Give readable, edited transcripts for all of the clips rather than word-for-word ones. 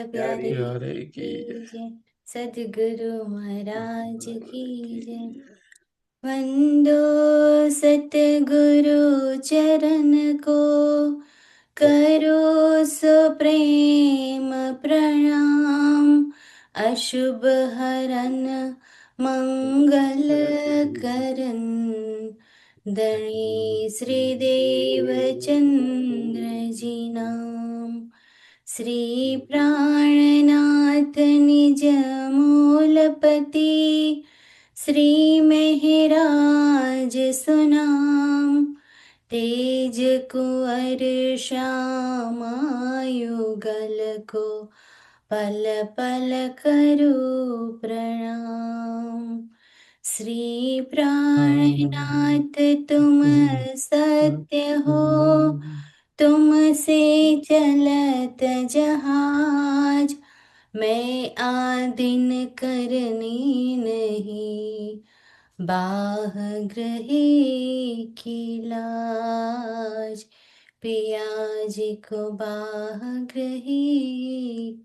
प्यारे प्यारे की जय, सद्गुरु महाराज की जय। वंदो सतगुरु चरण को, करो सुप्रेम प्रणाम। अशुभ हरन मंगल करन, धनी श्रीदेव चंद्र जी नाम। श्री प्राणनाथ निज मूलपति, श्री मेहराज सुनाम। तेज कुंवर श्यामायुगल को, पल पल करो प्रणाम। श्री प्राणनाथ तुम सत्य हो, तुमसे चलत जहाज। मैं आदिन करनी नहीं, बाह ग्रहे की लाज। पिया जी को बाह ग्रहे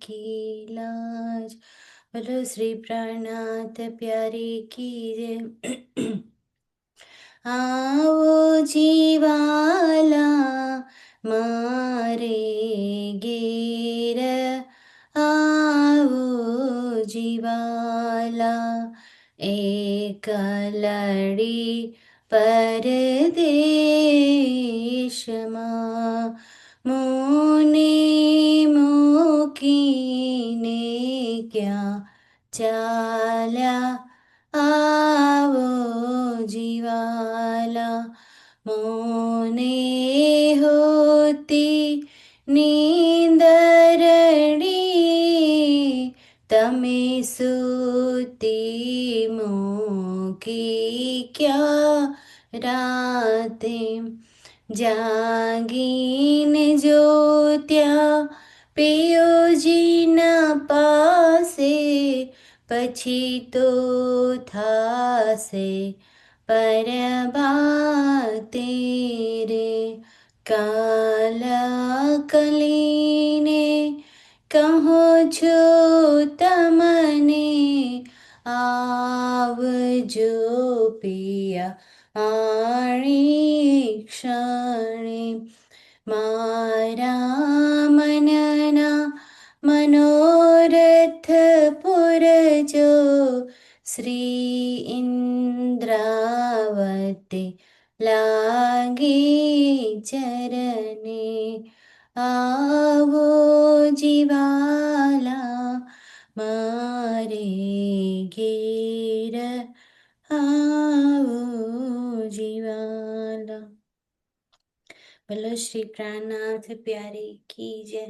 की लाज। बोलो श्री प्राणनाथ प्यारे की जय। आओ जीवाला मारे गेर, आओ जीवाला एक लड़ी परदेश मां। मोने मोकीने क्या चाल्या, आवो जीवाला मोने होती नींदरड़ी। तमे सूती मोकी क्या रातें, जागीन ज्योत्या पियो जी न पासे। પછી તો થાશે પરભાતે રે। કાલા કલીને કહો છો તમને, આવજો પિયા આણી ક્ષણે। મારા મનના मनोरथ पुरजो, श्री इंद्रावती लागी चरने। आवो जीवाला मारे घेर, आवो जीवाला। बोलो श्री प्राणनाथ प्यारे की जय।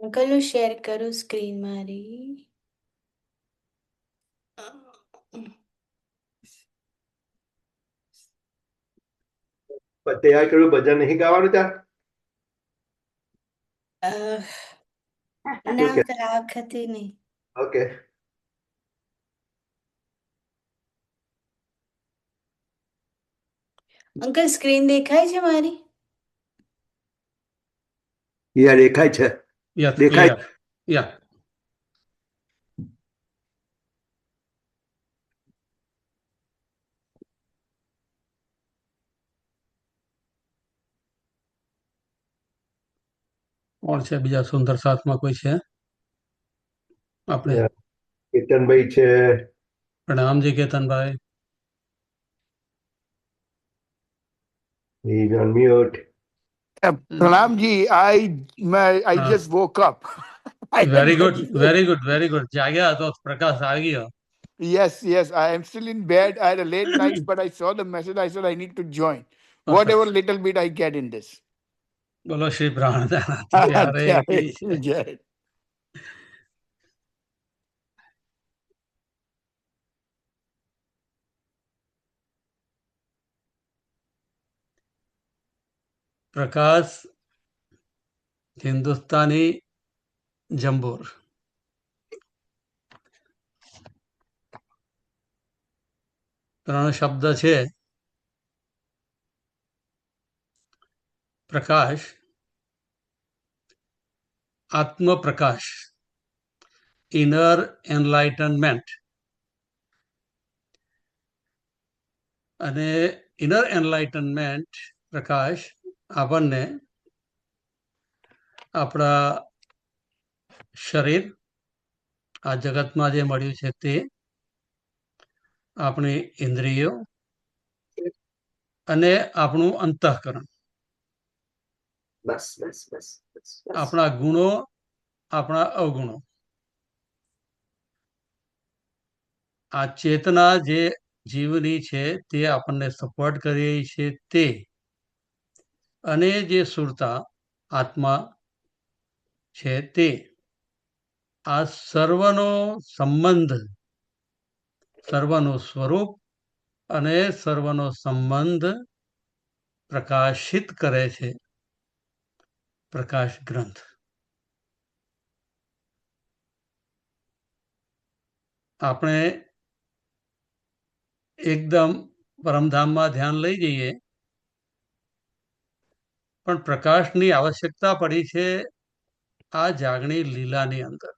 અંકલ હું શેર કરું સ્ક્રીન મારી। તૈયાર કર્યું ભજન નહીં ગાવાનું ત્યાં? ના અંકલ આ વખતે નહીં। ઓકે, અંકલ સ્ક્રીન દેખાય છે મારી? યા દેખાય છે, Yeah, દેખાય yeah, yeah. કોણ છે બીજા સુંદર સાથમાં કોઈ છે આપણે? કેતનભાઈ છે. પ્રણામજી કેતનભાઈ। He's on mute. Pranam ji, I just woke up. Very good, very good, very good. જાગ્યા તો પ્રકાશ આવી ગયો। Yes, I am still in bed. I had a late night, but I saw the message. I said I need to join. whatever little bit I get in this. બોલો શ્રી પ્રાણનાથ પ્યારે કી જય. Jai. પ્રકાશ હિન્દુસ્તાની જંબુર. ત્રણ શબ્દ છે. પ્રકાશ, આત્મપ્રકાશ, inner એનલાઇટનમેન્ટ. અને inner એનલાઇટનમેન્ટ પ્રકાશ આપણને આપણા શરીર, આ જગતમાં જે મળ્યું છે તે, આપણી ઇન્દ્રિયો અને આપણું અંતઃકરણ, બસ બસ બસ બસ બસ. આપણા ગુણો, આપણા અવગુણો, આ ચેતના જે જીવની છે તે આપણને સપોર્ટ કરી રહી છે તે, અને જે સુરતા આત્મા છે તે, આ સર્વનો સંબંધ, સર્વનું સ્વરૂપ અને સર્વનો સંબંધ પ્રકાશિત કરે છે પ્રકાશ ગ્રંથ. આપણે એકદમ પરમધામમાં ધ્યાન લઈ જઈએ, પણ પ્રકાશની આવશ્યકતા પડી છે આ જાગણી લીલાની અંદર.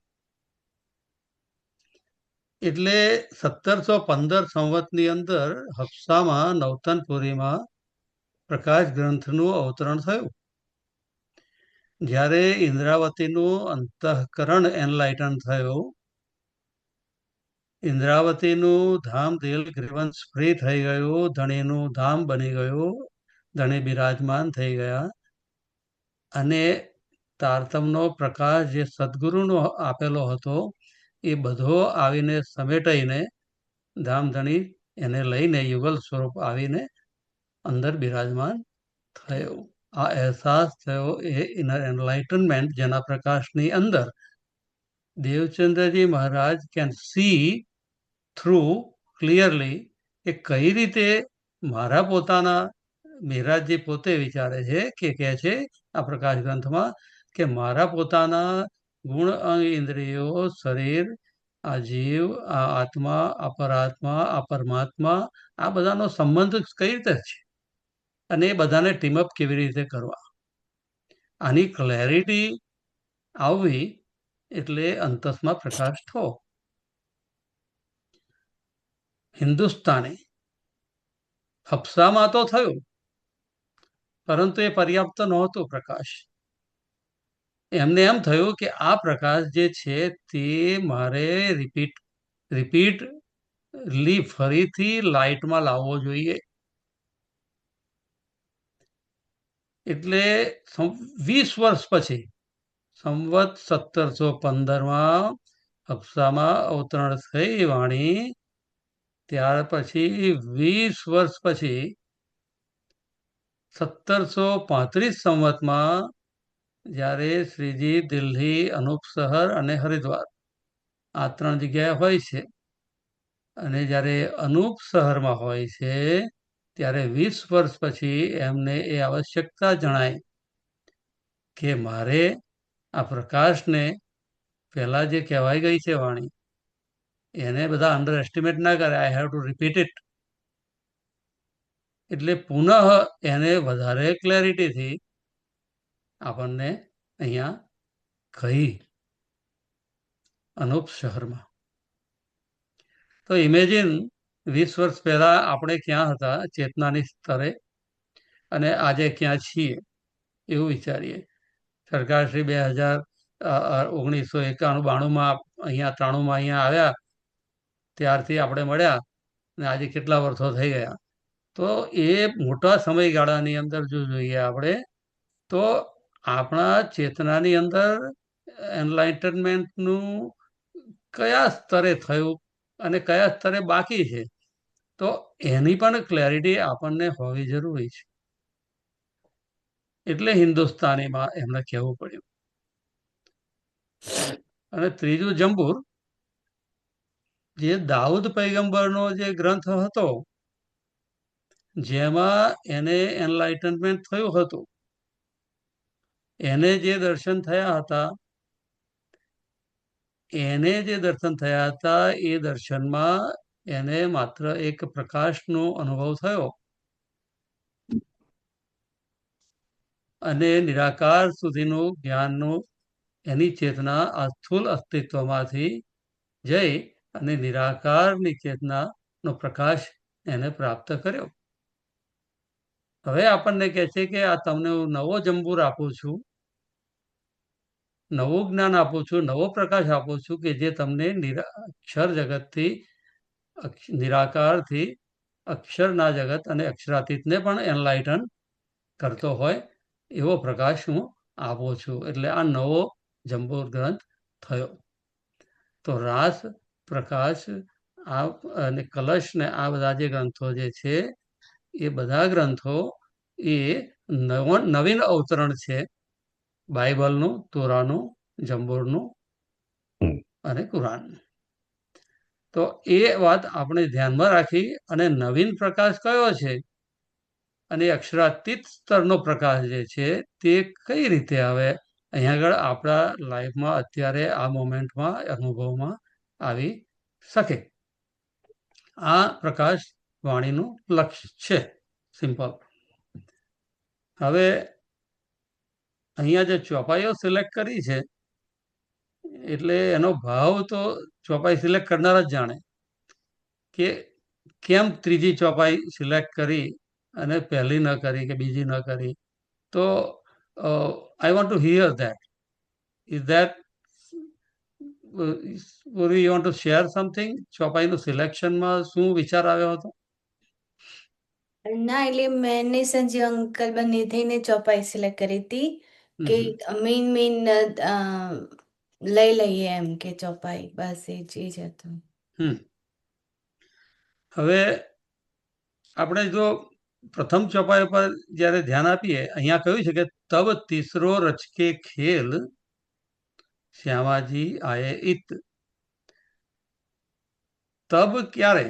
એટલે 1715 સંવતની અંદર હફસામાં નવતનપુરીમાં પ્રકાશ ગ્રંથનું અવતરણ થયું. જ્યારે ઇન્દ્રાવતીનું અંતઃકરણ એનલાઇટન થયું, ઇન્દ્રાવતીનું ધામ દિલ ગ્રીવન્સ ફ્રી થઈ ગયું, ધણીનું ધામ બની ગયું, ધણી બિરાજમાન થઈ ગયા, અને તારતમનો પ્રકાશ જે સદગુરુનો આપેલો હતો એ બધો આવીને સમેટાઈને ધામધણી એને લઈને યુગલ સ્વરૂપ આવીને અંદર બિરાજમાન થયો. આ અહેસાસ થયો એ ઇનર એનલાઇટનમેન્ટ, જેના પ્રકાશની અંદર દેવચંદ્રજી મહારાજ કેન સી થ્રુ ક્લિયરલી એ કઈ રીતે મારા પોતાના, મહારાજજી પોતે વિચારે છે કે કહે છે આ પ્રકાશ ગ્રંથમાં કે મારા પોતાના ગુણ, અંગ, ઇન્દ્રિયો, શરીર, આ જીવ, આ આત્મા, આ પરાત્મા, આ પરમાત્મા, આ બધાનો સંબંધ કઈ રીતે છે અને એ બધાને ટીમઅપ કેવી રીતે કરવા, આની ક્લેરિટી આવવી એટલે અંતસમાં પ્રકાશ થવો. હિન્દુસ્તાની હફસામાં તો થયું, પરંતુ એ પર્યાપ્ત નહોતું પ્રકાશ. એમને એમ થયું કે આ પ્રકાશ જે છે તે મારે રિપીટલી ફરીથી લાઇટમાં લાવવો જોઈએ. એટલે 20 વર્ષ પછી સંવત 1715માં હફસામાં અવતરણ થઈ વાણી. ત્યાર પછી 20 વર્ષ પછી 1735 સંવતમાં જ્યારે શ્રીજી દિલ્હી, અનુપસહર અને હરિદ્વાર આ 3 જગ્યાએ હોય છે, અને જ્યારે અનુપસહરમાં હોય છે ત્યારે 20 વર્ષ પછી એમને એ આવશ્યકતા જણાય કે મારે આ પ્રકાશને, પહેલા જે કહેવાઈ ગઈ છે વાણી, એને બધા અંડર એસ્ટિમેટ ના કરે. I have to repeat it. એટલે પુનઃ એને વધારે ક્લેરિટીથી આપણને અહીંયા કહી અનુપ શહેરમાં. તો ઇમેજિન 20 વર્ષ પહેલા આપણે ક્યાં હતા ચેતનાની સ્તરે, અને આજે ક્યાં છીએ એવું વિચારીએ. સરકારશ્રી 1991-92માં અહીંયા 93માં અહીંયા આવ્યા, ત્યારથી આપણે મળ્યા અને આજે કેટલા વર્ષો થઈ ગયા. તો એ મોટા સમયગાળાની અંદર જો જોઈએ આપણે, તો આપણા ચેતનાની અંદર એનલાઇટનમેન્ટનું કયા સ્તરે થયું અને કયા સ્તરે બાકી છે, તો એની પણ ક્લેરિટી આપણને હોવી જરૂરી છે. એટલે હિન્દુસ્તાનીમાં એમને કહેવું પડ્યું. અને ત્રીજું જંબુર, જે દાઉદ પૈગંબરનો જે ગ્રંથ હતો, જેમાં એને એનલાઇટનમેન્ટ થયું હતું, એને જે દર્શન થયા હતા, એ દર્શનમાં એને માત્ર એક પ્રકાશનો અનુભવ થયો અને નિરાકાર સુધીનું જ્ઞાનનું એની ચેતના આ સ્થૂલ અસ્તિત્વમાંથી જઈ અને નિરાકારની ચેતનાનો પ્રકાશ એને પ્રાપ્ત કર્યો. હવે આપણને કહે છે કે આ તમને હું નવો જંબુર આપું છું, નવું જ્ઞાન આપું છું, નવો પ્રકાશ આપું છું કે જે તમને અક્ષર જગતથી, નિરાકારથી અક્ષરના જગત અને અક્ષરાતીતને પણ એનલાઇટન કરતો હોય એવો પ્રકાશ હું આપું છું. એટલે આ નવો જંબુર ગ્રંથ થયો. તો રાસ, પ્રકાશ, આ અને કલશ ને આ બધા જે ગ્રંથો જે છે, એ બધા ગ્રંથો એ નવીન અવતરણ છે બાઇબલનું, તોરાનું, જંબુરનું અને કુરાનનું. તો એ વાત આપણે ધ્યાનમાં રાખી અને નવીન પ્રકાશ કયો છે અને અક્ષરાતીત સ્તરનો પ્રકાશ જે છે તે કઈ રીતે આવે અહીંયા આગળ આપણા લાઈફમાં અત્યારે આ મોમેન્ટમાં અનુભવમાં આવી શકે. આ પ્રકાશ વાણીનું લક્ષ્ય છે. સિમ્પલ. હવે અહીંયા જે ચોપાઈઓ સિલેક્ટ કરી છે, એટલે એનો ભાવ તો ચોપાઈ સિલેક્ટ કરનાર જ જાણે કે કેમ ત્રીજી ચોપાઈ સિલેક્ટ કરી અને પહેલી ન કરી કે બીજી ન કરી. તો I want to here that. Is that would you want to share something? ચોપાઈનું સિલેક્શનમાં શું વિચાર આવ્યો હતો? ના, એટલે મેં ને સંજીવ અંકલ બંને થઈને ચોપાઈ સિલેક્ટ કરી હતી કે મેઇન લઈ લઈએ એમ કે ચોપાઈ, બસ એ જ હતું. હવે આપણે જો પ્રથમ ચોપાઈ પર જ્યારે ધ્યાન આપીએ, અહીંયા કહ્યું છે કે તબ તીસરો રચકે ખેલ શ્યામાજી આયે ઇત. તબ ક્યારે?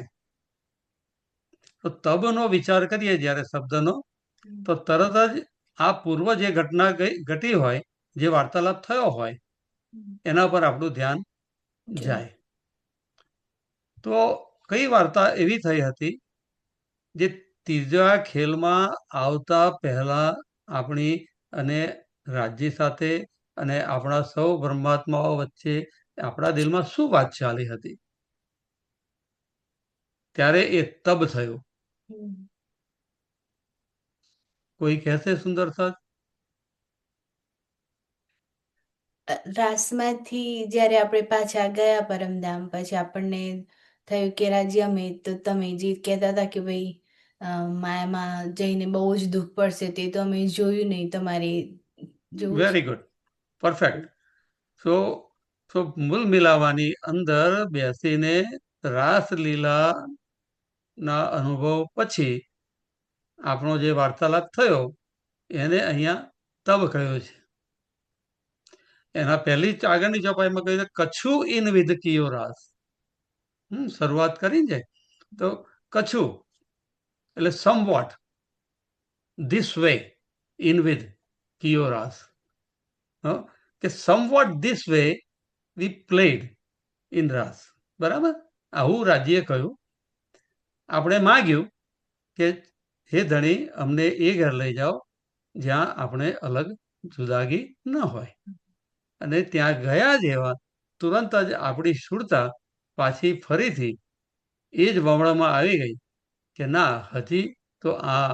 તો તબનો વિચાર કરીએ જ્યારે શબ્દનો, તો તરત જ આ પૂર્વ જે ઘટના ઘટી હોય, જે વાર્તાલાપ થયો હોય, એના પર આપણું ધ્યાન જાય. તો કઈ વાર્તા એવી થઈ હતી જે ત્રીજા ખેલમાં આવતા પહેલા આપણી અને રાજ્ય સાથે અને આપણા સૌ બ્રહ્માત્માઓ વચ્ચે આપણા દિલમાં શું વાત ચાલી હતી, ત્યારે એ તબ થયું. કોઈ કહેશે સુંદર સાથ? રાસમાંથી જ્યારે આપણે પાછા ગયા પરમધામ, પછી આપણને થયું કે રાજ્ય અમે તો તમે જે કહેતા હતા કે ભાઈ માયામાં જઈને બહુ જ દુઃખ પડશે, તે તો અમે જોયું નહીં. તમારે વેરી ગુડ, પરફેક્ટ. સો મૂળ મિલાવાની અંદર બેસીને રાસલીલાના અનુભવ પછી આપણો જે વાર્તાલાપ થયો એને અહીંયા તબ કહ્યો છે. એના પહેલી આગળની ચોપાઈમાં કહ્યું કછું ઇન વિધ કિયો રાસ. શરૂઆત કરી છે તો કછું એટલે somewhat, this way, in with કિયો રાસ. કે somewhat this way we played in Raas. બરાબર, આવું રાજ્યએ કહ્યું. આપણે માગ્યું કે હે ધણી, અમને એ ઘર લઈ જાઓ જ્યાં આપણે અલગ જુદાગી ન હોય. અને ત્યાં ગયા જેવા તુરંત જ આપણી શુરતા પાછી ફરીથી એ જ વમળમાં આવી ગઈ કે ના, હજી તો આ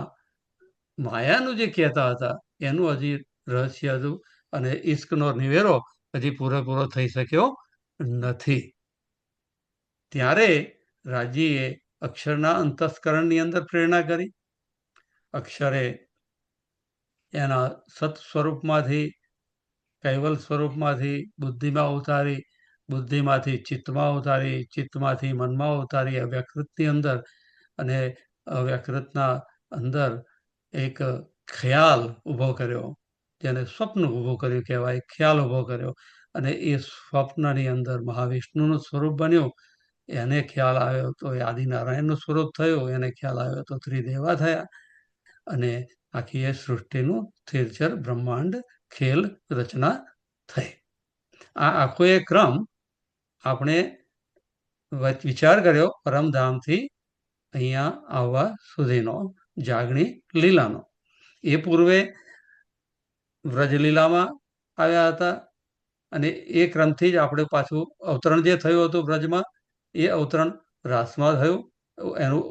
માયાનું જે કહેતા હતા એનું હજી રહસ્ય હતું અને ઈશ્કનો નિવેરો હજી પૂરેપૂરો થઈ શક્યો નથી. ત્યારે રાજીએ અક્ષરના અંતસ્કરણની અંદર પ્રેરણા કરી. અક્ષરે એના સત સ્વરૂપમાંથી, કૈવલ સ્વરૂપમાંથી બુદ્ધિમાં ઉતારી, બુદ્ધિમાંથી ચિત્તમાં ઉતારી, ચિત્તમાંથી મનમાં ઉતારી, અવ્યકૃતની અંદર, અને અવ્યકૃતના અંદર એક ખ્યાલ ઊભો કર્યો, જેને સ્વપ્ન ઊભું કર્યું કહેવાય, ખ્યાલ ઊભો કર્યો, અને એ સ્વપ્નની અંદર મહાવિષ્ણુનું સ્વરૂપ બન્યું. એને ખ્યાલ આવ્યો તો એ આદિનારાયણનું સ્વરૂપ થયું, એને ખ્યાલ આવ્યો તો ત્રિદેવા થયા, અને આખી એ સૃષ્ટિનું સ્થિરચર બ્રહ્માંડ ખેલ રચના થઈ. આ આખો એ ક્રમ આપણે વિચાર કર્યો પરમધામથી અહીંયા આવવા સુધીનો, જાગણી લીલાનો. એ પૂર્વે વ્રજલીલામાં આવ્યા હતા, અને એ ક્રમથી જ આપણે પાછું અવતરણ જે થયું હતું વ્રજમાં, એ અવતરણ રાસમાં થયું, એનું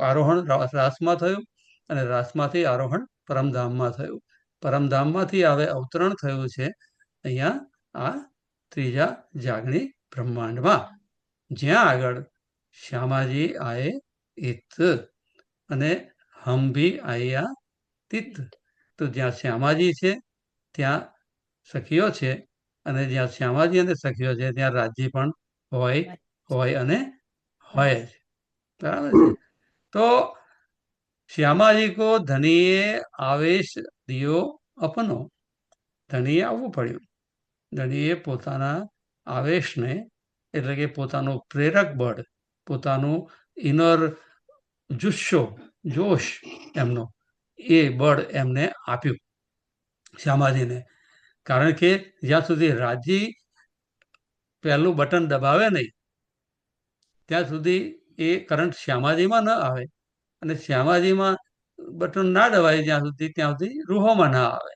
આરોહણ રાસમાં થયું, અને રાસમાંથી આરોહણ પરમધામમાં થયું. પરમધામમાંથી હવે અવતરણ થયું છે અહીંયા આ ત્રીજા જાગણી બ્રહ્માંડમાં, જ્યાં આગળ શ્યામાજી આએ ઇત અને હમ ભી આયા તિત. તો જ્યાં શ્યામાજી છે ત્યાં સખીઓ છે, અને જ્યાં શ્યામાજી અને સખીઓ છે ત્યાં રાજજી પણ હોય અને હોય જ. બરાબર છે. તો શ્યામાજી કો ધનીએ આવેશ દિયો અપનો. ધનીએ આવવું પડ્યું. ધનીએ પોતાના આવેશને, એટલે કે પોતાનું પ્રેરક બળ, પોતાનું ઇનર જુસ્સો, જોશ એમનો, એ બળ એમને આપ્યું શ્યામાજીને. કારણ કે જ્યાં સુધી રાજજી પહેલું બટન દબાવે નહીં ત્યાં સુધી એ કરંટ શ્યામાજીમાં ન આવે, અને શ્યામાજીમાં બટન ના દબાય ત્યાં સુધી રૂહોમાં ના આવે.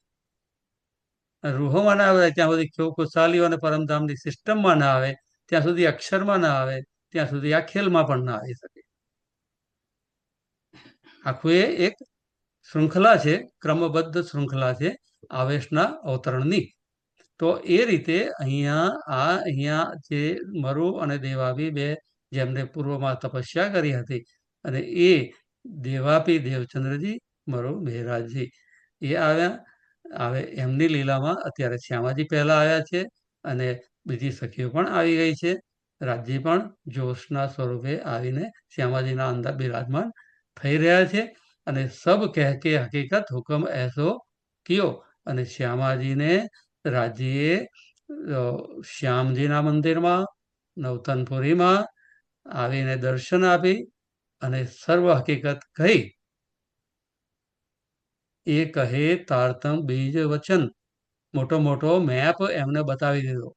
રૂહોમાં ના આવે ત્યાં સુધી ખુશાલીઓ અને પરમધામની સિસ્ટમમાં ના આવે, ત્યાં સુધી અક્ષરમાં ના આવે, ત્યાં સુધી આ ખેલમાં પણ ના આવી શકે. આખું એ એક શૃંખલા છે, ક્રમબદ્ધ શૃંખલા છે આવેશના અવતરણની. તો એ રીતે અહીંયા જે મરુ અને દેવાપી બે, જેમને પૂર્વમાં તપસ્યા કરી હતી, અને એ દેવાપી દેવચંદ્રજી, મરુ મહેરાજજી, એ આવ્યા. હવે એમની લીલામાં અત્યારે શ્યામાજી પહેલા આવ્યા છે, અને બીજી સખીઓ પણ આવી ગઈ છે. રાજજી પણ જોશના સ્વરૂપે આવીને શ્યામાજીના અંદર બિરાજમાન થઈ રહ્યા છે. અને સબ કહેકે હકીકત હુકમ એસો કિયો. અને શ્યામાજીને રાજજીએ શ્યામજીના મંદિરમાં નવતનપુરીમાં આવીને દર્શન આપી અને સર્વ હકીકત કહી. એ કહે તારતમ બીજ વચન, મોટો મેપ એમને બતાવી દીધો.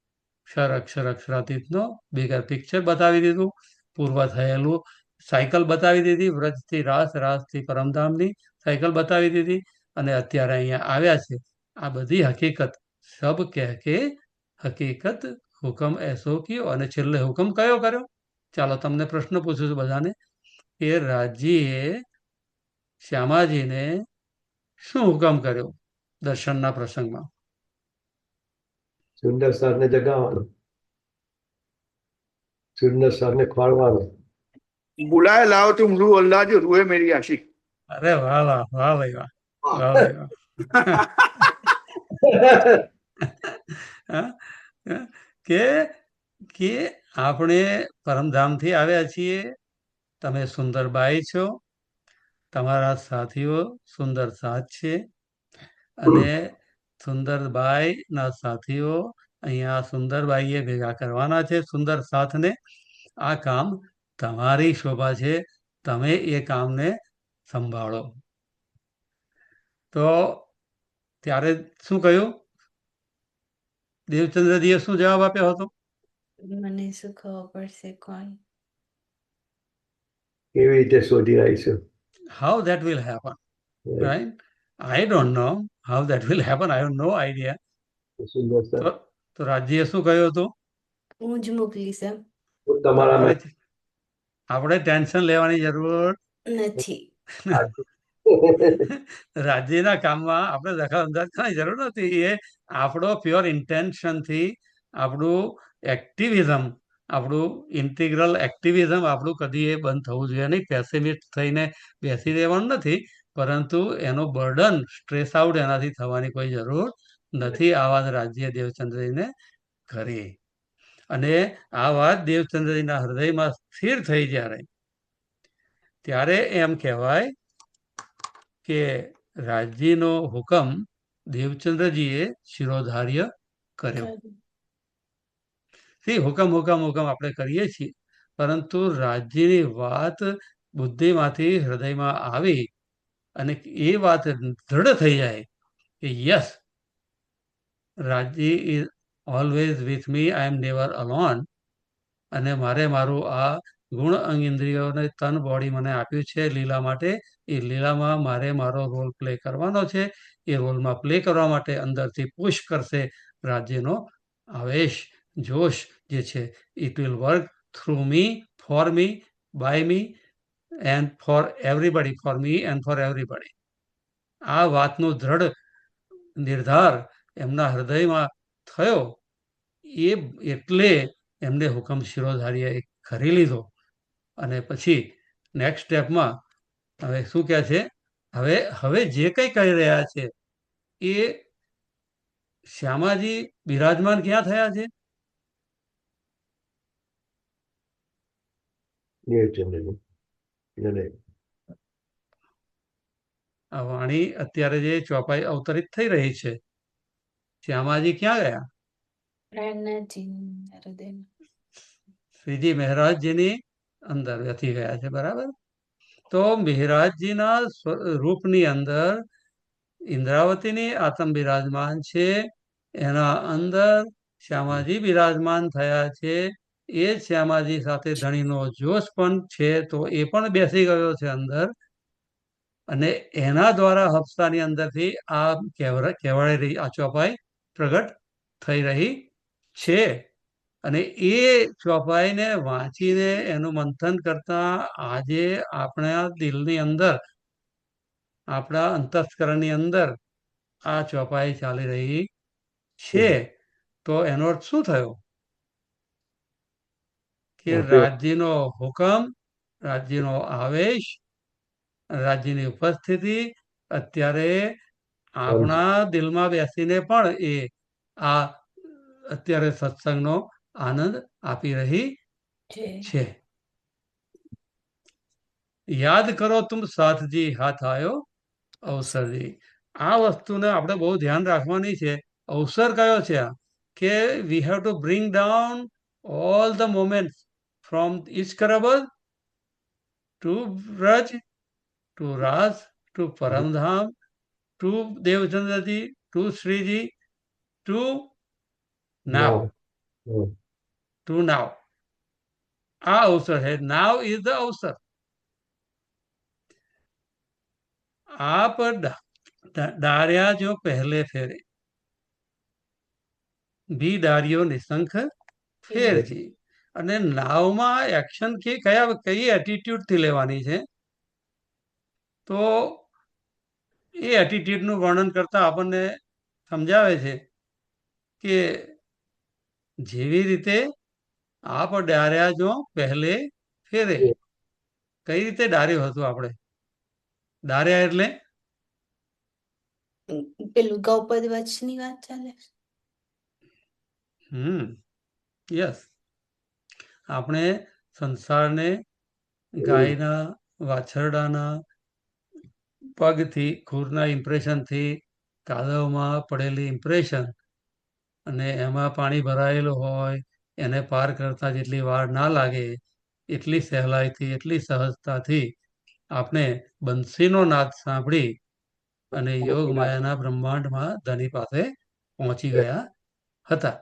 અક્ષરાતીતનો બિગર પિક્ચર બતાવી દીધું. પૂર્વ થયેલું સાયકલ બતાવી દીધી, વ્રજથી રાસ, રાસથી પરમધામની સાયકલ બતાવી દીધી, અને અત્યારે અહીંયા આવ્યા છે. આ બધી હકીકત સબ કહેકે હકીકત હુકમ એસો કયો. અને છેલ્લે હુકમ કયો કર્યો? ચાલો તમને પ્રશ્ન પૂછું છું બધાને, કે રાજજીએ શ્યામાજીને શું હુકમ કર્યો દર્શનના પ્રસંગમાં? સુંદર સરને જગાવવાનો, સુંદર સરને ખોળવાનો. बुलाए लाओ तुम रूह अल्लाह जो रूहे मेरी आशिक. અરે વાહ વાહ વાહ ભાઈ વાહ, વાહ ભાઈ વાહ. કે આપણે પરમધામથી આવ્યા છીએ. તમે સુંદર બાઈ છો, તમારા સાથીઓ સુંદર સાથ છે, અને સુંદરબાઈના સાથીઓ અહીંયા સુંદરબાઈએ ભેગા કરવાના છે સુંદર સાથને. આ કામ તમારી શોભા છે, તમે એ કામને સંભાળો. તો ત્યારે શું કહ્યું? દેવચંદ્રજીએ શું જવાબ આપ્યો હતો? મને શું ખબર પડશે કોણ? કેવી રીતે શોધી રહીશું? How that will happen, right? I don't know how that will happen. I have no idea. Sundar sir, તો રાજ્યએ શું કહ્યું હતું? હું જ મોકલીશ એમ તમારા આપણે ટેન્શન લેવાની જરૂર નથી. રાજ્યના કામમાં આપણે દખલ અંદાજ કરવાની જરૂર નથી. એ આપણો પ્યોર ઇન્ટેન્શનથી આપણું એક્ટિવિઝમ, આપણું ઇન્ટિગ્રલ એક્ટિવિઝમ આપણું કદી એ બંધ થવું જોઈએ નહીં. પેસિમિસ્ટ થઈને બેસી રહેવાનું નથી, પરંતુ એનો બર્ડન, સ્ટ્રેસ આઉટ એનાથી થવાની કોઈ જરૂર નથી. આ વાત રાજ્ય દેવચંદ્રજીને કરી, અને આ વાત દેવચંદ્રજીના હૃદયમાં સ્થિર થઈ ત્યારે એમ કહેવાય કે રાજ્યનો હુકમ દેવચંદ્રજીએ શિરોધાર્ય કર્યો. હુકમ હુકમ હુકમ આપણે કરીએ છીએ, પરંતુ રાજ્યની વાત બુદ્ધિમાંથી હૃદયમાં આવી અને એ વાત દ્રઢ થઈ જાય કે યસ, રાજ્ય is always with me, I am never alone, અને મારે મારું આ ગુણ અંગ ઇન્દ્રિયોને તન બોડી મને આપ્યું છે લીલા માટે. એ લીલામાં મારે મારો રોલ પ્લે કરવાનો છે. એ રોલમાં પ્લે કરવા માટે અંદરથી પુશ કરશે રાજ્યનો આવેશ, જોશ જે છે. It will work through me, for me, by me and for everybody, for me and for everybody. આ વાતનો દ્રઢ નિર્ધાર એમના હૃદયમાં થયો. એ એટલે એમને હુકમ શિરોધાર્ય કરી લીધો. અને પછી નેક્સ્ટ સ્ટેપમાં હવે શું કહે છે, હવે જે કંઈ કહી રહ્યા છે એ શ્યામાજી બિરાજમાન ક્યાં થયા છે? આ વાણી અત્યારે જે ચોપાઈ અવતરિત થઈ રહી છે, શ્યામાજી ક્યાં ગયા? શ્રીજી મહારાજજીની અંદર બેસી ગયા છે. બરાબર. તો મહારાજજીના રૂપની અંદર ઇન્દ્રાવતીની આત્મ બિરાજમાન છે, એના અંદર શ્યામાજી બિરાજમાન થયા છે. એ જ શ્યામાજી સાથે ધણીનો જોશ પણ છે, તો એ પણ બેસી ગયો છે અંદર. અને એના દ્વારા હફસાની અંદરથી આ કહેવાય રહી આ ચોપાઈ પ્રગટ થઈ રહી છે. અને એ ચોપાઈને વાંચીને એનું મંથન કરતા આજે આપણા દિલની અંદર, આપણા અંતસ્કરણની અંદર આ ચોપાઈ ચાલી રહી છે. તો એનો અર્થ શું થયો? કે રાજ્યનો હુકમ, રાજ્યનો આવેશ, રાજ્યની ઉપસ્થિતિ અત્યારે આપણા દિલમાં બેસીને પણ એ આ અત્યારે સત્સંગનો આનંદ આપી રહી છે. યાદ કરો તુમ સાથજી હાથ આયો અવસરજી. આ વસ્તુને આપણે બહુ ધ્યાન રાખવાની છે. અવસર કયો છે આ? કે we have to bring down all the moments from ઈશ્કરબલ to Vraj to Raas to Paramdham to Devchandraji to Shriji to now. To now. આ અવસર है. नाउ इज द अवसर. आप डारिया जो पहले फेरे बी डारियो निशंक ફેરજી. અને નાવમાં એક્શન કઈ એટીટ્યુડથી લેવાની છે, તો એ એટીટ્યુડનું વર્ણન કરતા આપણને સમજાવે છે કે જેવી રીતે આપ ડાર્યા જો પહેલે ફેરે. કઈ રીતે ડાર્યો હતું આપણે? ડાર્યા એટલે પેલું ગૌપદ વચની વાત ચાલે. યસ. આપણે સંસારને ગાયના, વાછરડાના પગથી, ખૂરના ઇમ્પ્રેશનથી, કાદવમાં પડેલી ઇમ્પ્રેશન, અને એમાં પાણી ભરાયેલું હોય, એને પાર કરતા જેટલી વાર ના લાગે એટલી સહેલાઈથી, એટલી સહજતાથી આપણે બંસીનો નાદ સાંભળી અને યોગ માયાના બ્રહ્માંડમાં ધની પાસે પહોંચી ગયા હતા.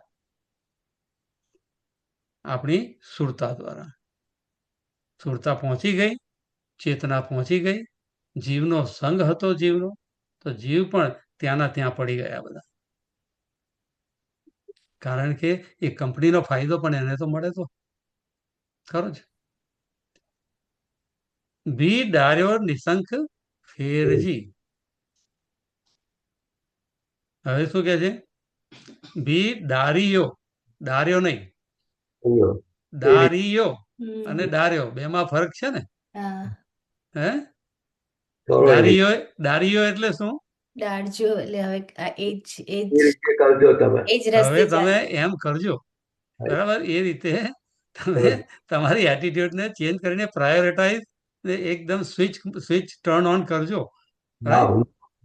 આપણી સુરતા દ્વારા સુરતા પહોંચી ગઈ, ચેતના પહોંચી ગઈ. જીવનો સંગ હતો જીવનો, તો જીવ પણ ત્યાંના ત્યાં પડી ગયા બધા. કારણ કે એ કંપનીનો ફાયદો પણ એને તો મળે તો ખરો જ. બી ડાર્યો નિશંક ફેરજી. હવે શું કે છે? બી ડારિયો, ડાર્યો નહીં, ડારિયો અને ડાર્યો બેમાં ફરક છે ને? હે? ડારિયો એટલે શું? દાડજો એટલે હવે હવે તમે એમ કરજો, બરાબર? એ રીતે તમે તમારી એટીટ્યુડને ચેન્જ કરીને પ્રાયોરિટાઇઝ એકદમ સ્વિચ ટર્ન ઓન કરજો.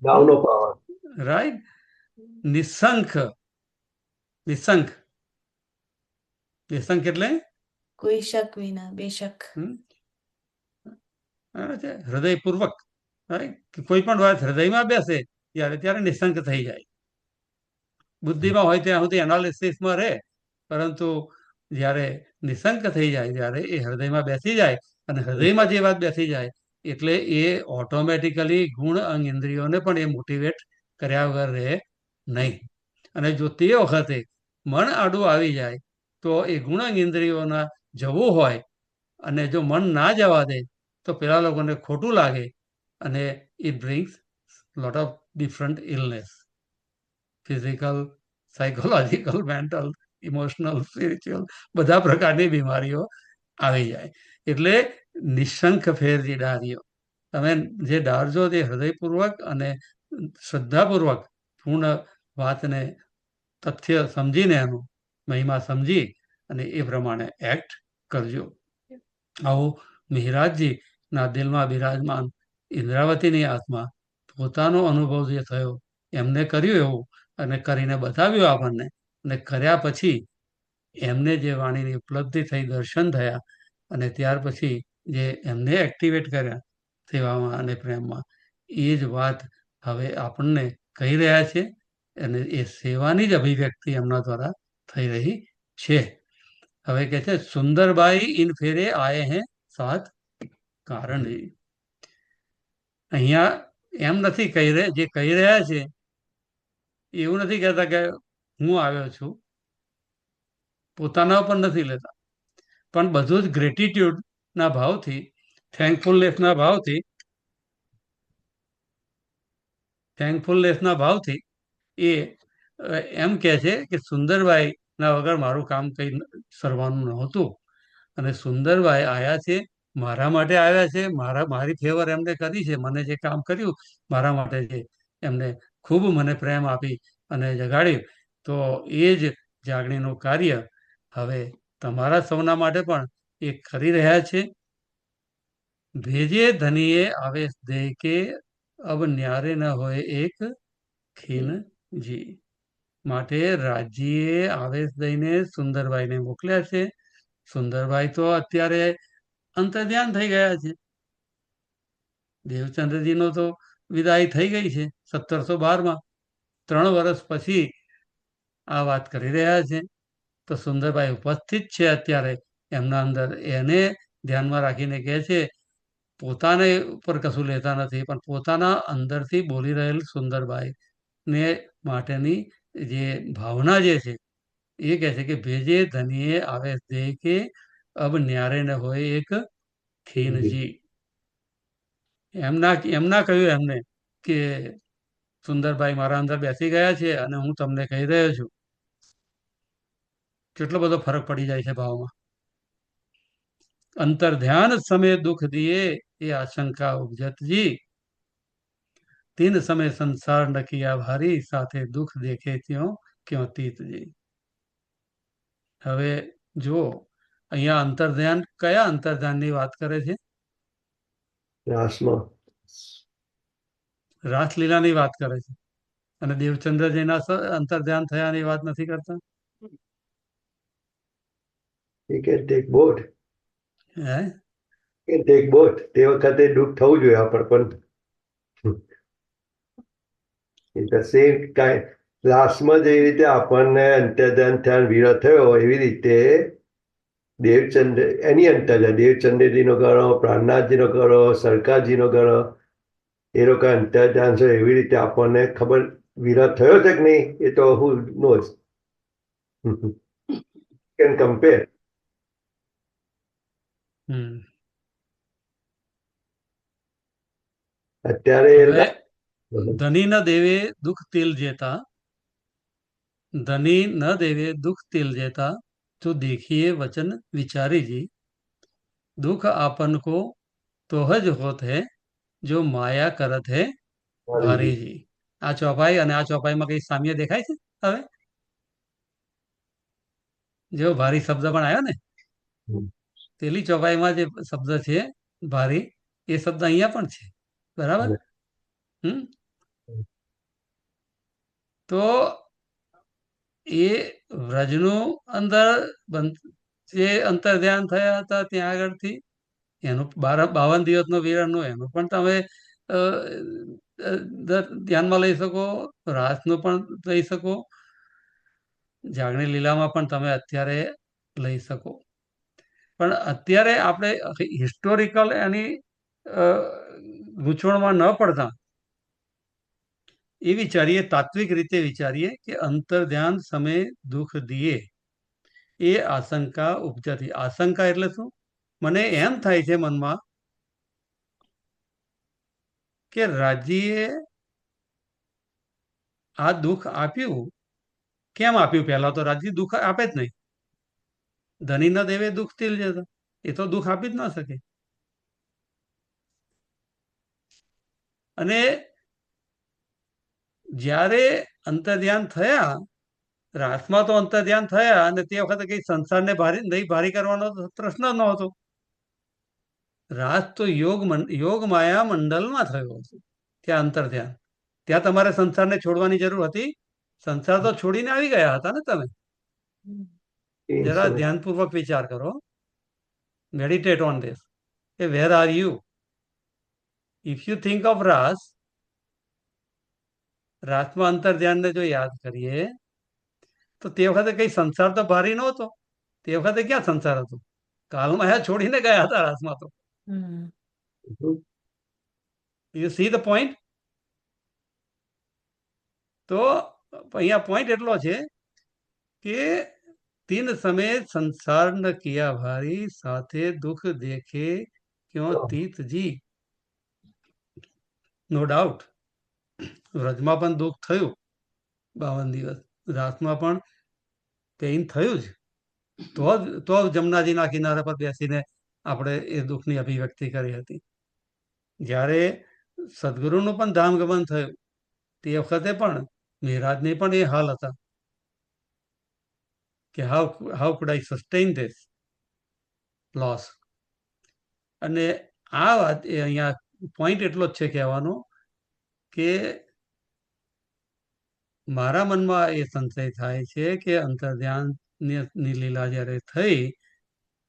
નાવનો પાવર. રાઈટ. નિશંક નિશંક નિશંક એટલે કોઈ શક વિના, બેશક. હમ, આવે છે હૃદયપૂર્વક, રાઈટ, કે કોઈ પણ વાત હૃદયમાં બેસે ત્યારે નિશંક થઈ જાય. બુદ્ધિમાં હોય ત્યાં સુધી એનાલિસિસમાં રહે, પરંતુ જ્યારે નિશંક થઈ જાય ત્યારે એ હૃદયમાં બેસી જાય, અને હૃદયમાં જે વાત બેસી જાય એટલે એ ઓટોમેટિકલી ગુણ અંગ ઇન્દ્રિયોને પણ એ મોટિવેટ કર્યા વગર રહે નહીં. અને જો તે વખતે મન આડું આવી જાય તો એ ગુણ અંગ ઇન્દ્રિયોના જવું હોય, અને જો મન ના જવા દે તો પેલા લોકોને ખોટું લાગે, અને it brings lot of different illness, physical, psychological, mental, emotional, spiritual, બધા પ્રકારની બીમારીઓ આવી જાય. એટલે નિશંક ફેર જે ડાર્યો, તમે જે ડારજો તે હૃદયપૂર્વક અને શ્રદ્ધાપૂર્વક પૂર્ણ વાતને તથ્ય સમજીને એનું મહિમા સમજી અને એ પ્રમાણે એક્ટ કરજો. આવું મિહિરાજજી ના દિલમાં બિરાજમાન ઇન્દ્રાવતીની આત્મા પોતાનો અનુભવ જે થયો એમને કર્યું એવું, અને કરીને બતાવ્યું આપણને, અને કર્યા પછી એમને જે વાણીની ઉપલબ્ધિ થઈ, દર્શન થયા, અને ત્યાર પછી જે એમને એક્ટિવેટ કર્યા સેવામાં અને પ્રેમમાં, એ જ વાત હવે આપણને કહી રહ્યા છે, અને એ સેવાની જ અભિવ્યક્તિ એમના દ્વારા થઈ રહી છે. હવે કે છે સુંદરબાઈ ઇન ફેરે આયે હે સાત કારણ. અહીંયા એમ નથી કહી રહ્યા, જે કહી રહ્યા છે એવું નથી કહેતા કે હું આવ્યો છું, પોતાના ઉપર નથી લેતા, પણ બધું જ ગ્રેટિટ્યુડના ભાવથી, થેન્કફુલનેસના ભાવથી એ એમ કહે છે કે સુંદરબાઈના વગર મારું કામ કંઈ સરવાનું નહોતું, અને સુંદરબાઈ આવ્યા છે, મારા માટે આવ્યા છે, મારી ફેવર એમને કરી છે, મને જે કામ કર્યું મારા માટે, જે એમને ખૂબ મને પ્રેમ આપી અને જગાડ્યું, તો એ જ જાગણીનું કાર્ય હવે તમારા સૌના માટે પણ એ કરી રહ્યા છે. ભેજે ધનીએ આવેશ દે કે અબ ન્યારે ન હોય એક ખીન જી. માટે રાજીએ આવેશ દઈને સુંદરબાઈને મોકલ્યા છે. સુંદરબાઈ તો અત્યારે અંતર્ધ્યાન થઈ ગયા છે. દેવચંદ્રજીનો તો વિદાય થઈ ગઈ છે 1712માં. 3 વર્ષ પછી આ વાત કરી રહ્યા છે. તો સુંદરબાઈ ઉપસ્થિત છે અત્યારે એમના અંદર. એને ધ્યાનમાં રાખીને કહે છે, પોતાને ઉપર કશું લેતા નથી, પણ પોતાના અંદરથી બોલી રહેલ સુંદરબાઈ ને માટેની જે ભાવના જે છે એ કહે છે કે ભેજે ધનીએ આવેશ દે કે અબ ન્યારે ન હોય એક ખીનજી. એમના કહ્યું એમને કે સુંદરબાઈ મારા અંદર બેસી ગયા છે અને હું તમને કહી રહ્યો છું. કેટલો બધો ફરક પડી જાય છે ભાવમાં. અંતર ધ્યાન સમય દુઃખ દિયે એ આશંકા ઉપજતજી, તીન સમય સંસાર ન કિયા ભારી, સાથે દુઃખ દેખે ક્યો તીતજી. હવે જો અહીંયા અંતર્ધ્યાન, કયા અંતર્ધ્યાનની વાત કરે છે? રાસમાં. રાસલીલાની વાત કરે છે, અને દેવચંદ્રજીના અંતર્ધ્યાન થયાની વાત નથી કરતા. He can take both. હે He can take both. તે વખતે દુઃખ થવું જોઈએ આપણે, પણ in the same time લાસ્ટમાં જે રીતે આપણને અંત્યધ્યાન થયા વિરોધ થયો, એવી રીતે દેવચંદ્ર, એની અંત્યધ્યાન, દેવચંદ્રજીનો ગણો, પ્રાણનાથજીનો ગણો, સરકારજીનો ગણો, એ લોકો અંત્યધ્યાન છે, એવી રીતે આપણને ખબર વિરોધ થયો છે કે નહીં, એ તો who knows. Can compare. અત્યારે હવે ધની ન દેવે દુઃખ તિલ જેતા, ધની ન દેવે દુઃખ તિલ જેતા, તો देखिए वचन विचारी जी, दुख आपन को तोहज होत है, जो माया करत है ભારી જી. આ ચોપાઈ અને આ ચોપાઈમાં કઈ સામ્ય દેખાય છે? હવે જેવો ભારી શબ્દ પણ આવ્યો ને, પેલી ચોપાઈમાં જે શબ્દ છે ભારી, એ શબ્દ અહીંયા પણ છે, બરાબર. તો એ વ્રજનું અંદર જે અંતર ધ્યાન થયા હતા ત્યાં આગળથી એનું 52 દિવસનો વિરહનું એનું પણ તમે ધ્યાનમાં લઈ શકો, રાસનું પણ લઈ શકો, જાગણી લીલામાં પણ તમે અત્યારે લઈ શકો. પણ અત્યારે આપણે હિસ્ટોરિકલ એની ગૂંચવણમાં ન પડતા એ વિચારીએ, તાત્વિક રીતે વિચારીએ કે અંતર ધ્યાન સમય દુઃખ દિયે એ આશંકા ઉપજાતી. આશંકા એટલે શું? મને એમ થાય છે મનમાં કે રાજીએ આ દુઃખ આપ્યું. કેમ આપ્યું? પહેલા તો રાજી દુઃખ આપે જ નહીં. ધની ન દેવે દુઃખ તિલ જતા, એ તો દુઃખ આપી જ ન શકે. અને જ્યારે અંતર્ધ્યાન થયા, રાસમાં તો અંતર્ધ્યાન થયા, અને તે વખતે કઈ સંસારને ભારી કરવાનો પ્રશ્ન ન હતો. રાસ તો યોગ માયા મંડળમાં થયો હતો. ત્યાં અંતર્ધ્યાન, ત્યાં તમારે સંસારને છોડવાની જરૂર હતી? સંસાર તો છોડીને આવી ગયા હતા ને તમે. જરા ધ્યાનપૂર્વક વિચાર કરો, meditate on this. Where are you? If you think of રાસમાં અંતર ધ્યાનને જો યાદ કરીએ તો તે વખતે કઈ સંસાર તો ભારી નહોતો. તે વખતે ક્યાં સંસાર હતો? કાલમાયા છોડીને ગયા હતા રાસમાં તો. You see the point? તો અહીંયા પોઈન્ટ એટલો છે કે તીન સમય સંસાર ન કિયા ભારી, સાથે દુઃખ દેખે ક્યોં તીત જી. નો ડાઉટ વ્રજમાં પણ દુઃખ થયું 52 દિવસ, રાસમાં પણ પેઇન થયું જ. તો જમનાજીના કિનારા પર બેસીને આપણે એ દુઃખની અભિવ્યક્તિ કરી હતી. જ્યારે સદગુરુનું પણ ધામગમન થયું તે વખતે પણ મહારાજની પણ એ હાલ હતા કે how food I sustain this loss. અને આ વાત એ અહીંયા પોઈન્ટ એટલો જ છે કહેવાનો કે મારા મનમાં એ સંશય થાય છે કે અંતર્ધ્યાનની લીલા જ્યારે થઈ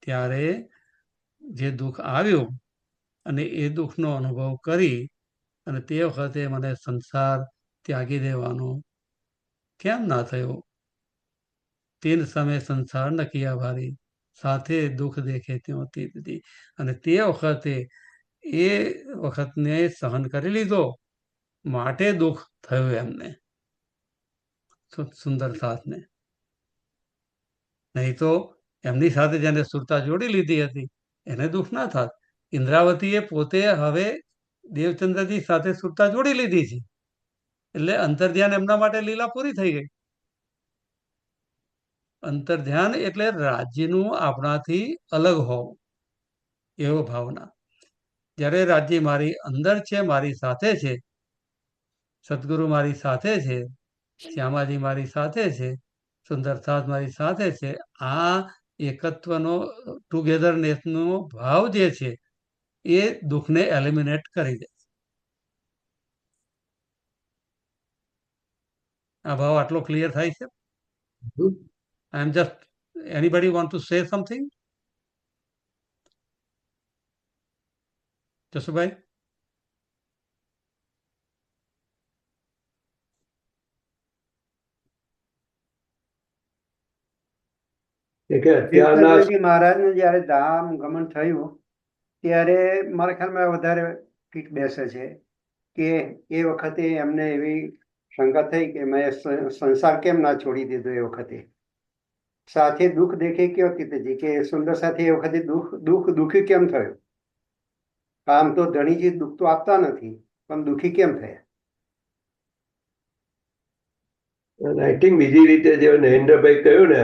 ત્યારે જે દુઃખ આવ્યું અને એ દુઃખનો અનુભવ કરી અને તે વખતે મને સંસાર ત્યાગી દેવાનો કેમ ના થયો? તીન સમય સંસાર ન કિયા ભારી, સાથે દુઃખ દેખે ત્યોં તીત જી. અને તે વખતે એ વખતને સહન કરી લીધો માટે દુઃખ થયું એમને, સુંદર સાથને. નહીં તો એમની સાથે જેને સુરતા જોડી લીધી હતી એને દુઃખ ના થાત. ઇન્દ્રાવતીએ પોતે હવે દેવચંદ્રજી સાથે સુરતા જોડી લીધી છે એટલે અંતર્ધ્યાન એમના માટે લીલા પૂરી થઈ ગઈ. અંતર્ધ્યાન એટલે રાજ્યનું આપણાથી અલગ હોવું, એવો ભાવના. જ્યારે રાજ્ય મારી અંદર છે, મારી સાથે છે, સદગુરુ મારી સાથે છે, શ્યામાજી મારી સાથે છે, સુંદરસાથ મારી સાથે છે, આ એકત્વનો ટુગેધરનેસનો ભાવ જે છે એ દુઃખને એલિમિનેટ કરી દે. આ ભાવ આટલો ક્લિયર થાય છે? I am just, anybody want to say something? Jasubhai? મહારાજનું જયારે ધામ ગમન થયું ત્યારે મારા ખ્યાલમાં વધારે ફીટ બેસે છે કે એ વખતે એમને એવી શંકા થઈ કે મેં સંસાર કેમ ના છોડી દીધો. એ વખતે સાથે દુઃખ દેખે કયો તીતજી, કે સુંદર સાથે એ વખતે દુઃખી કેમ થયું? આમ તો ધણીજી દુઃખ તો આપતા નથી, પણ દુઃખી કેમ થયા? આઈ થિંક બીજી રીતે જે નરેન્દ્રભાઈ કહ્યું ને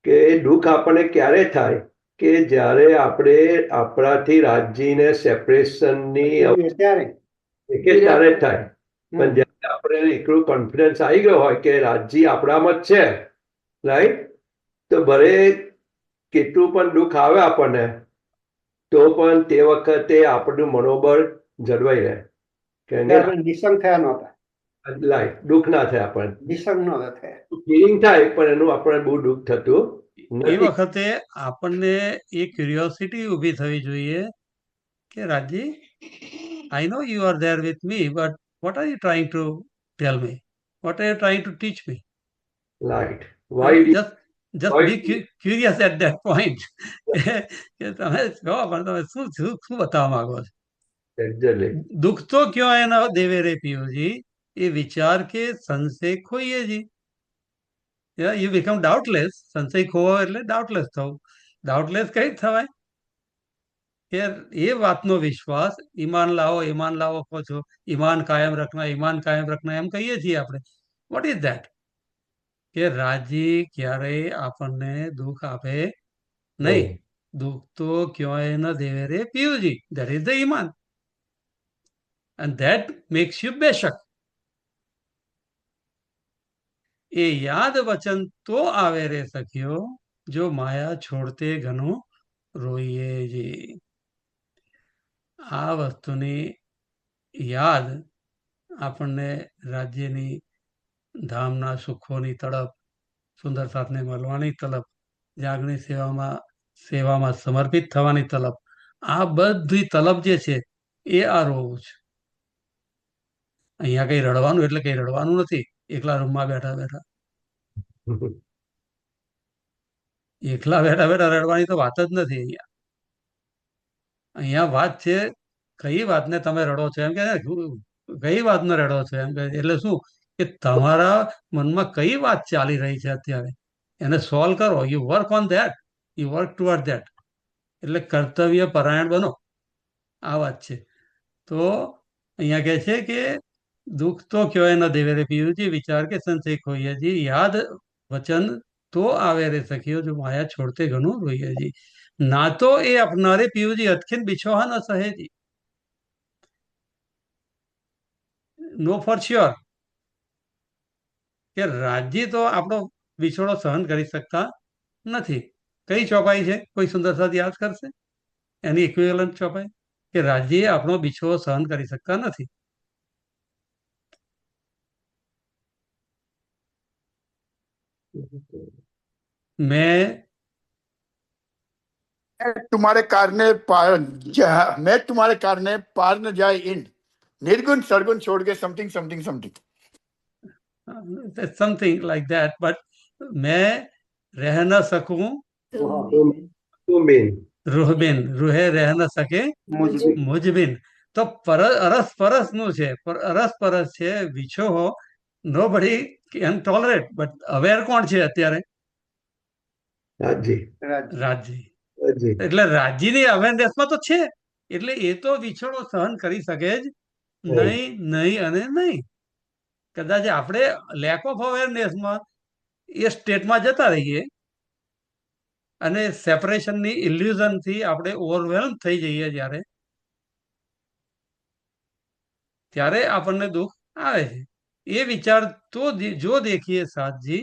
કે દુઃખ આપણને ક્યારે થાય કે જ્યારે આપણે આપણાથી રાજ્યને સેપરેશનની ત્યારે થાય. પણ જ્યારે આપણે એટલું કોન્ફિડન્સ આવી ગયો હોય કે રાજ્ય આપણામાં જ છે, રાઈટ, તો ભલે કેટલું પણ દુઃખ આવે આપણને તો પણ તે વખતે આપણું મનોબળ જળવાઈ રહે કે નિસંગ થયા નહોતા. લાઈટ દુઃખ ના થાય આપણને. વિષમ ન થાય. ફિલિંગ થાય પણ એનું આપણને બહુ દુઃખ થતું એ નથી. વખતે આપણને એ ક્યુરિયોસિટી ઊભી થવી જોઈએ કે Raji, I know you are there with me, but what are you trying to tell me, what are you trying to teach me? Light why just be curious at that point કે તમે કહો પણ તમે શું શું શું બતાવવા માંગો છો? એક્ઝેક્ટલી. दुख तो क्यों है ना देवे रे पियो जी, ये विचार के संशय खोइए जी. You become ડાઉટલેસ. સંશય ખોવો એટલે ડાઉટલેસ થવું. ડાઉટલેસ કઈ થવાય કે એ વાતનો વિશ્વાસ, ઈમાન લાવો કહો છો, ઈમાન કાયમ રખના એમ કહીએ છીએ આપણે. What is that? કે રાજી ક્યારેય આપણને દુઃખ આપે નહીં. દુઃખ તો ક્યોય ન દેવે રે પિયુજી, ધેટ ઇઝ ધ ઈમાન, and that makes you બેશક. એ યાદ વચન તો આવે રે સખિયો, જો માયા છોડતે ઘણું રોઈએ જી. આ વસ્તુની યાદ આપણને રાજ્યની ધામના સુખોની તડપ, સુંદર સાથને મળવાની તલપ, જાગની સેવામાં સમર્પિત થવાની તલપ, આ બધી તલપ જે છે એ આ રોવું છે. અહીંયા કઈ રડવાનું એટલે કઈ રડવાનું નથી. એકલા રૂમમાં બેઠા બેઠા રડવાની તો વાત જ નથી. અહીંયા વાત છે કઈ વાતને તમે રડો છો એમ કે કઈ વાતને રડો છો એમ કે એટલે શું કે તમારા મનમાં કઈ વાત ચાલી રહી છે અત્યારે એને સોલ્વ કરો. You work on that, you work toward that. એટલે કર્તવ્ય પરાયણ બનો. આ વાત છે. તો અહીંયા કહે છે કે દુઃખ તો ક્યોય ન દેવે રે પિયુજી, વિચાર કે સંશય ખોઈએ જી, યાદ વચન તો આવે રે સખિયો, જો માયા છોડતે ઘણું રોઈએ જી. ના તો એ अपनारे पियूजी अतखिन बिछोहा न सहेजी. નો ફોર શ્યોર કે રાજ્ય તો આપણો વિછોડો સહન કરી શકતા નથી. કઈ ચોપાઈ છે? કોઈ સુંદર સાથ યાદ કરશે એની ઇક્વિવેલન્ટ ચોપાઈ કે રાજ્ય આપણો વિછોડો સહન કરી શકતા નથી. मैं तुम्हारे कारणे मैं तुम्हारे कारणे पार न जाए इन निर्गुण सरगुण छोड़ के something something something something like that, but मैं रह न सकूं રૂહબિન, રૂહે રહ ન શકે મુજબિન. તો અરસ પરસ નું છે, અરસ પરસ છે વિછોહો. નો બડી કેન ટોલરેટ, બટ અવેર કોણ છે અત્યારે? રાજજી. એટલે રાજ્યની અવેરનેસમાં તો છે. એટલે એ તો વિછોડો સહન કરી શકે જ નહીં અને નહીં. કદાચ આપણે લેક ઓફ અવેરનેસમાં એ સ્ટેટમાં જતા રહીએ અને સેપરેશનની ઇલ્યુઝનથી આપણે ઓવરવેલ્મ થઈ જઈએ ત્યારે આપણને દુઃખ આવે છે. એ વિચાર તો જો દેખીએ સાથજી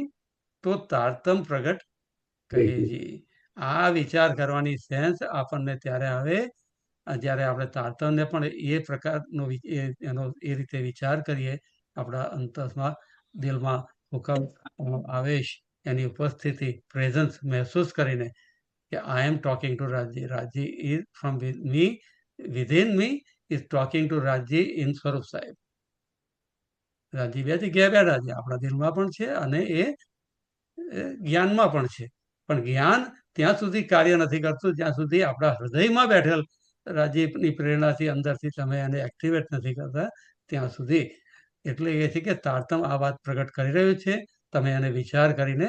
તો તારતમ પ્રગટ કહીએ. આ વિચાર કરવાની સેન્સ આપણને ત્યારે આવે જ્યારે આપણે તારતમને પણ એ પ્રકારનો એનો એ રીતે વિચાર કરીએ. આપણા અંતસમાં દિલમાં હુકમ, આવેશ, એની ઉપસ્થિતિ, પ્રેઝન્સ મહેસૂસ કરીને કે I am talking to Rajji. Rajji is from me, within me is talking to Rajji in સ્વરૂપ સાહેબ. રાજજી બે જગ્યાએ બેઠા છે, આપણા દિલમાં પણ છે અને એ જ્ઞાનમાં પણ છે. પણ જ્ઞાન ત્યાં સુધી કાર્ય નથી કરતું જ્યાં સુધી આપણા હૃદયમાં બેઠેલ રાજીવની પ્રેરણાથી અંદરથી તમે એને એક્ટિવેટ નથી કરતા ત્યાં સુધી. એટલે એ છે કે તારતમ આ વાત પ્રગટ કરી રહ્યું છે. તમે એને વિચાર કરીને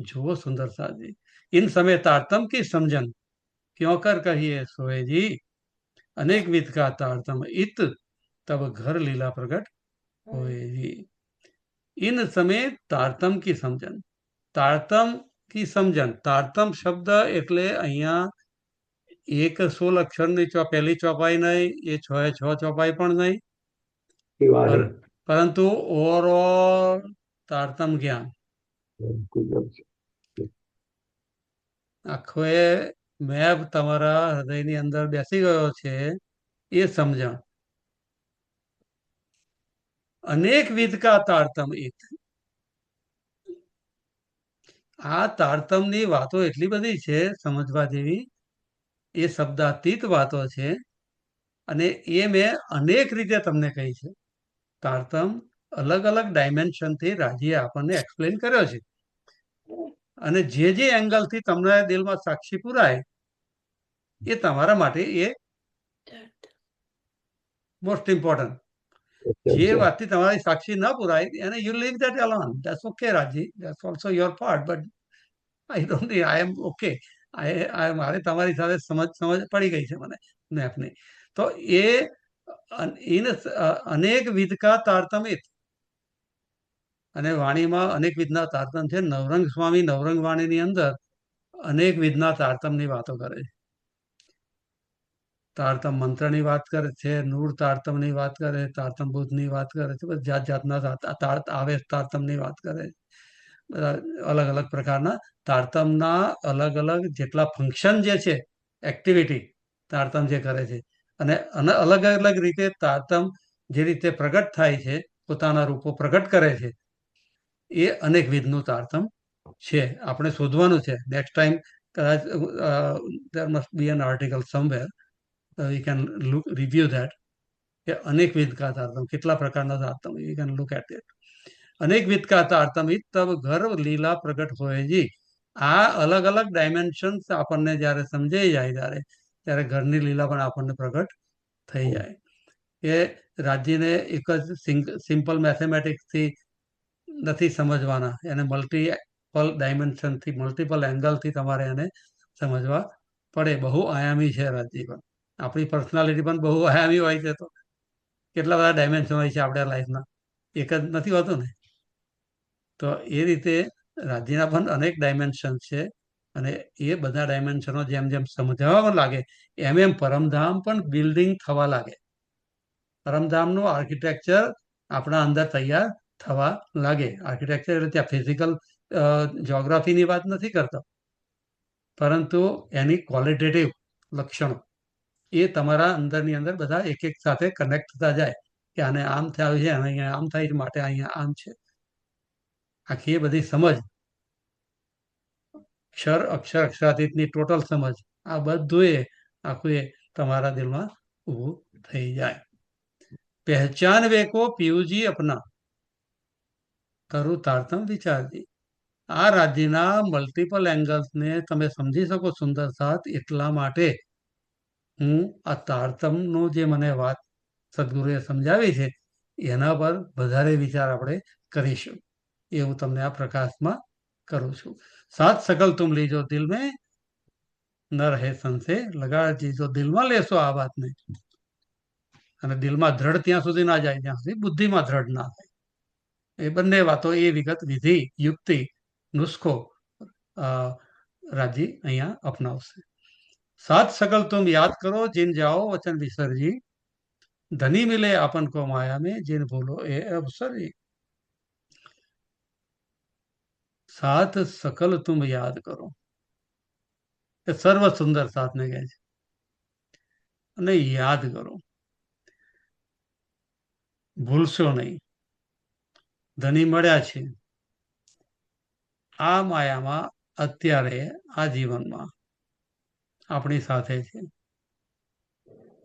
જુઓ સુંદર સાજી. ઇન સમય તારતમ કી સમજન ક્यों कर कहिए सोए जी, अनेक विध का तारतम इत तब घर लीला प्रगट होए जी. इन समय तारतम की समजन, તારતમ કી સમજણ. તારતમ શબ્દ એટલે અહીંયા એક 16 અક્ષરની પહેલી ચોપાઈ નહીં, એ 6 ચોપાઈ પણ નહીં, પરંતુ ઓવરઓલ તારતમ જ્ઞાન. આખો એ મેપ તમારા હૃદયની અંદર બેસી ગયો છે. એ સમજણ અનેક વિધ કા તારતમ એક. આ તારતમની વાતો એટલી બધી છે સમજવા જેવી, એ શબ્દાતીત વાતો છે, અને એ મેં અનેક રીતે તમને કહી છે. તારતમ અલગ અલગ ડાયમેન્શનથી રાજીએ આપણને એક્સપ્લેન કર્યો છે, અને જે એંગલથી તમને દિલમાં સાક્ષી પુરાય એ તમારા માટે એ મોસ્ટ ઇમ્પોર્ટન્ટ. જે વાતથી તમારી સાક્ષી ન પુરાય એને you leave that alone, that's okay Raji, that's also your part, but I don't I am okay. મારે તમારી સાથે સમજ પડી ગઈ છે મને મેપની. તો એ અનેક વિધકા તારતમિત, અને વાણીમાં અનેક વિધના તારતમ છે. નવરંગ સ્વામી નવરંગ વાણીની અંદર અનેક વિધના તારતમની વાતો કરે છે. તારતમ મંત્રની વાત કરે છે, નૂર તારતમની વાત કરે છે, તારતમ બુદ્ધની વાત કરે છે, જાત જાતના આવેશ તારતમની વાત કરે છે. બધા અલગ અલગ પ્રકારના તારતમના અલગ અલગ જેટલા ફંક્શન જે છે, એક્ટિવિટી તારતમ જે કરે છે, અને અલગ અલગ રીતે તારતમ જે રીતે પ્રગટ થાય છે, પોતાના રૂપો પ્રગટ કરે છે, એ અનેક વિધનું તારતમ છે. આપણે શોધવાનું છે. નેક્સ્ટ ટાઈમ કદાચ there must be an article somewhere, you can review that, કે અનેક વિધ કા તારતમ, કેટલા પ્રકારના તારતમ, you can look at it. અનેક વિધ કા તારતમ તબ ઘર લીલા પ્રગટ હોય જી. આ અલગ અલગ ડાયમેન્શન્સ આપણને જ્યારે સમજાઈ જાય ત્યારે ઘરની લીલા પણ આપણને પ્રગટ થઈ જાય. એ રાજ્યને એક જ સિમ્પલ મેથેમેટિક્સથી નથી સમજવાના, એને મલ્ટીપલ ડાયમેન્શનથી, મલ્ટીપલ એંગલથી તમારે એને સમજવા પડે. બહુ આયામી છે રાજ્ય પણ. આપણી પર્સનાલિટી પણ બહુ આયામી હોય છે. તો કેટલા બધા ડાયમેન્શન હોય છે આપણા લાઈફના, એક જ નથી હોતું ને. તો એ રીતે રાજ્યના પણ અનેક ડાયમેન્શન છે, અને એ બધા ડાયમેન્શનો જેમ જેમ સમજાવવા લાગે એમ પરમધામ પણ બિલ્ડિંગ થવા લાગે. પરમધામનું આર્કિટેક્ચર આપણા અંદર તૈયાર થવા લાગે. આર્કિટેક્ચર એટલે ત્યાં ફિઝિકલ જ્યોગ્રાફીની વાત નથી કરતો, પરંતુ એની ક્વોલિટેટિવ લક્ષણો એ તમારા અંદરની અંદર બધા એક એક સાથે કનેક્ટ થતા જાય, કે આને આમ થયું છે, અને અહીંયા આમ થાય છે, માટે અહીંયા આમ છે. આખી એ બધી સમજ, અક્ષર અક્ષરાતીતની ટોટલ સમજ, આ બધું એ આખું એ તમારા દિલમાં ઊભું થઈ જાય. પહેચાન વેકો પીયુજી અપના, કરું તારતમ વિચારજી. આ રાજ્યના મલ્ટિપલ એંગલ્સને તમે સમજી શકો સુંદર સાથ, એટલા માટે હું આ તારતમનો જે મને વાત સદગુરુએ સમજાવી છે એના પર વધારે વિચાર આપણે કરીશું. એ હું તમને આ પ્રકાશમાં કરું છું. સાત સકલ તુમ લીજો દિલ મેં, ન રહે સંશે લગાડજી. જો દિલમાં લેશો આ વાતને, અને દિલમાં દ્રઢ ત્યાં સુધી ના જાય જ્યાં સુધી બુદ્ધિમાં દ્રઢ ના થાય. એ બંને વાતો, એ વિગત, વિધિ, યુક્તિ, નુસ્ખો રાજી અહીંયા અપનાવશે. સાત સકલ તુમ યાદ કરો જીન જાઓ વચન વિસરજી, ધની મિલે આપન કો માયા में जिन भूलो ए अवसरजी. સાત સકલ તુમ યાદ કરો, એ સર્વ સુંદર સાથને કહે છે, અને યાદ કરો, ભૂલશો નહીં. ધની મળ્યા છે આ માયામાં, અત્યારે આ જીવનમાં આપણી સાથે છે,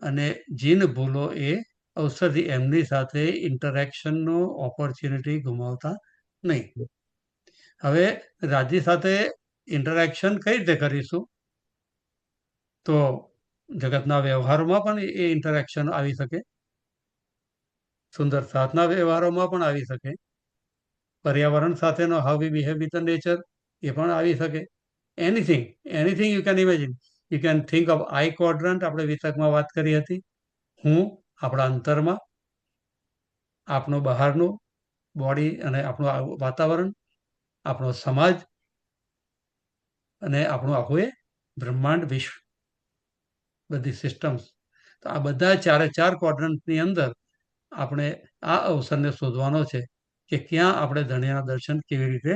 અને જીન ભૂલો એ અવસરથી એમની સાથે ઇન્ટરેક્શનનો ઓપોર્ચ્યુનિટી ગુમાવતા નહીં. હવે રાજ્ય સાથે ઇન્ટરેક્શન કઈ રીતે કરીશું? તો જગતના વ્યવહારોમાં પણ એ ઇન્ટરેક્શન આવી શકે, સુંદર સાથના વ્યવહારોમાં પણ આવી શકે, પર્યાવરણ સાથેનો how we behave with the nature એ પણ આવી શકે. Anything you can imagine. You can think of I quadrant, આપણે વિતકમાં વાત કરી હતી. હું આપણા અંતરમાં, આપણું બહારનું બોડી અને આપણું વાતાવરણ, આપણો સમાજ, અને આપણું આખું એ બ્રહ્માંડ વિશ્વ, બધી સિસ્ટમ્સ. તો આ બધા ચારે ચાર ક્વોડ્રન્ટની અંદર આપણે આ અવસરને શોધવાનો છે, કે ક્યાં આપણે ધણીના દર્શન કેવી રીતે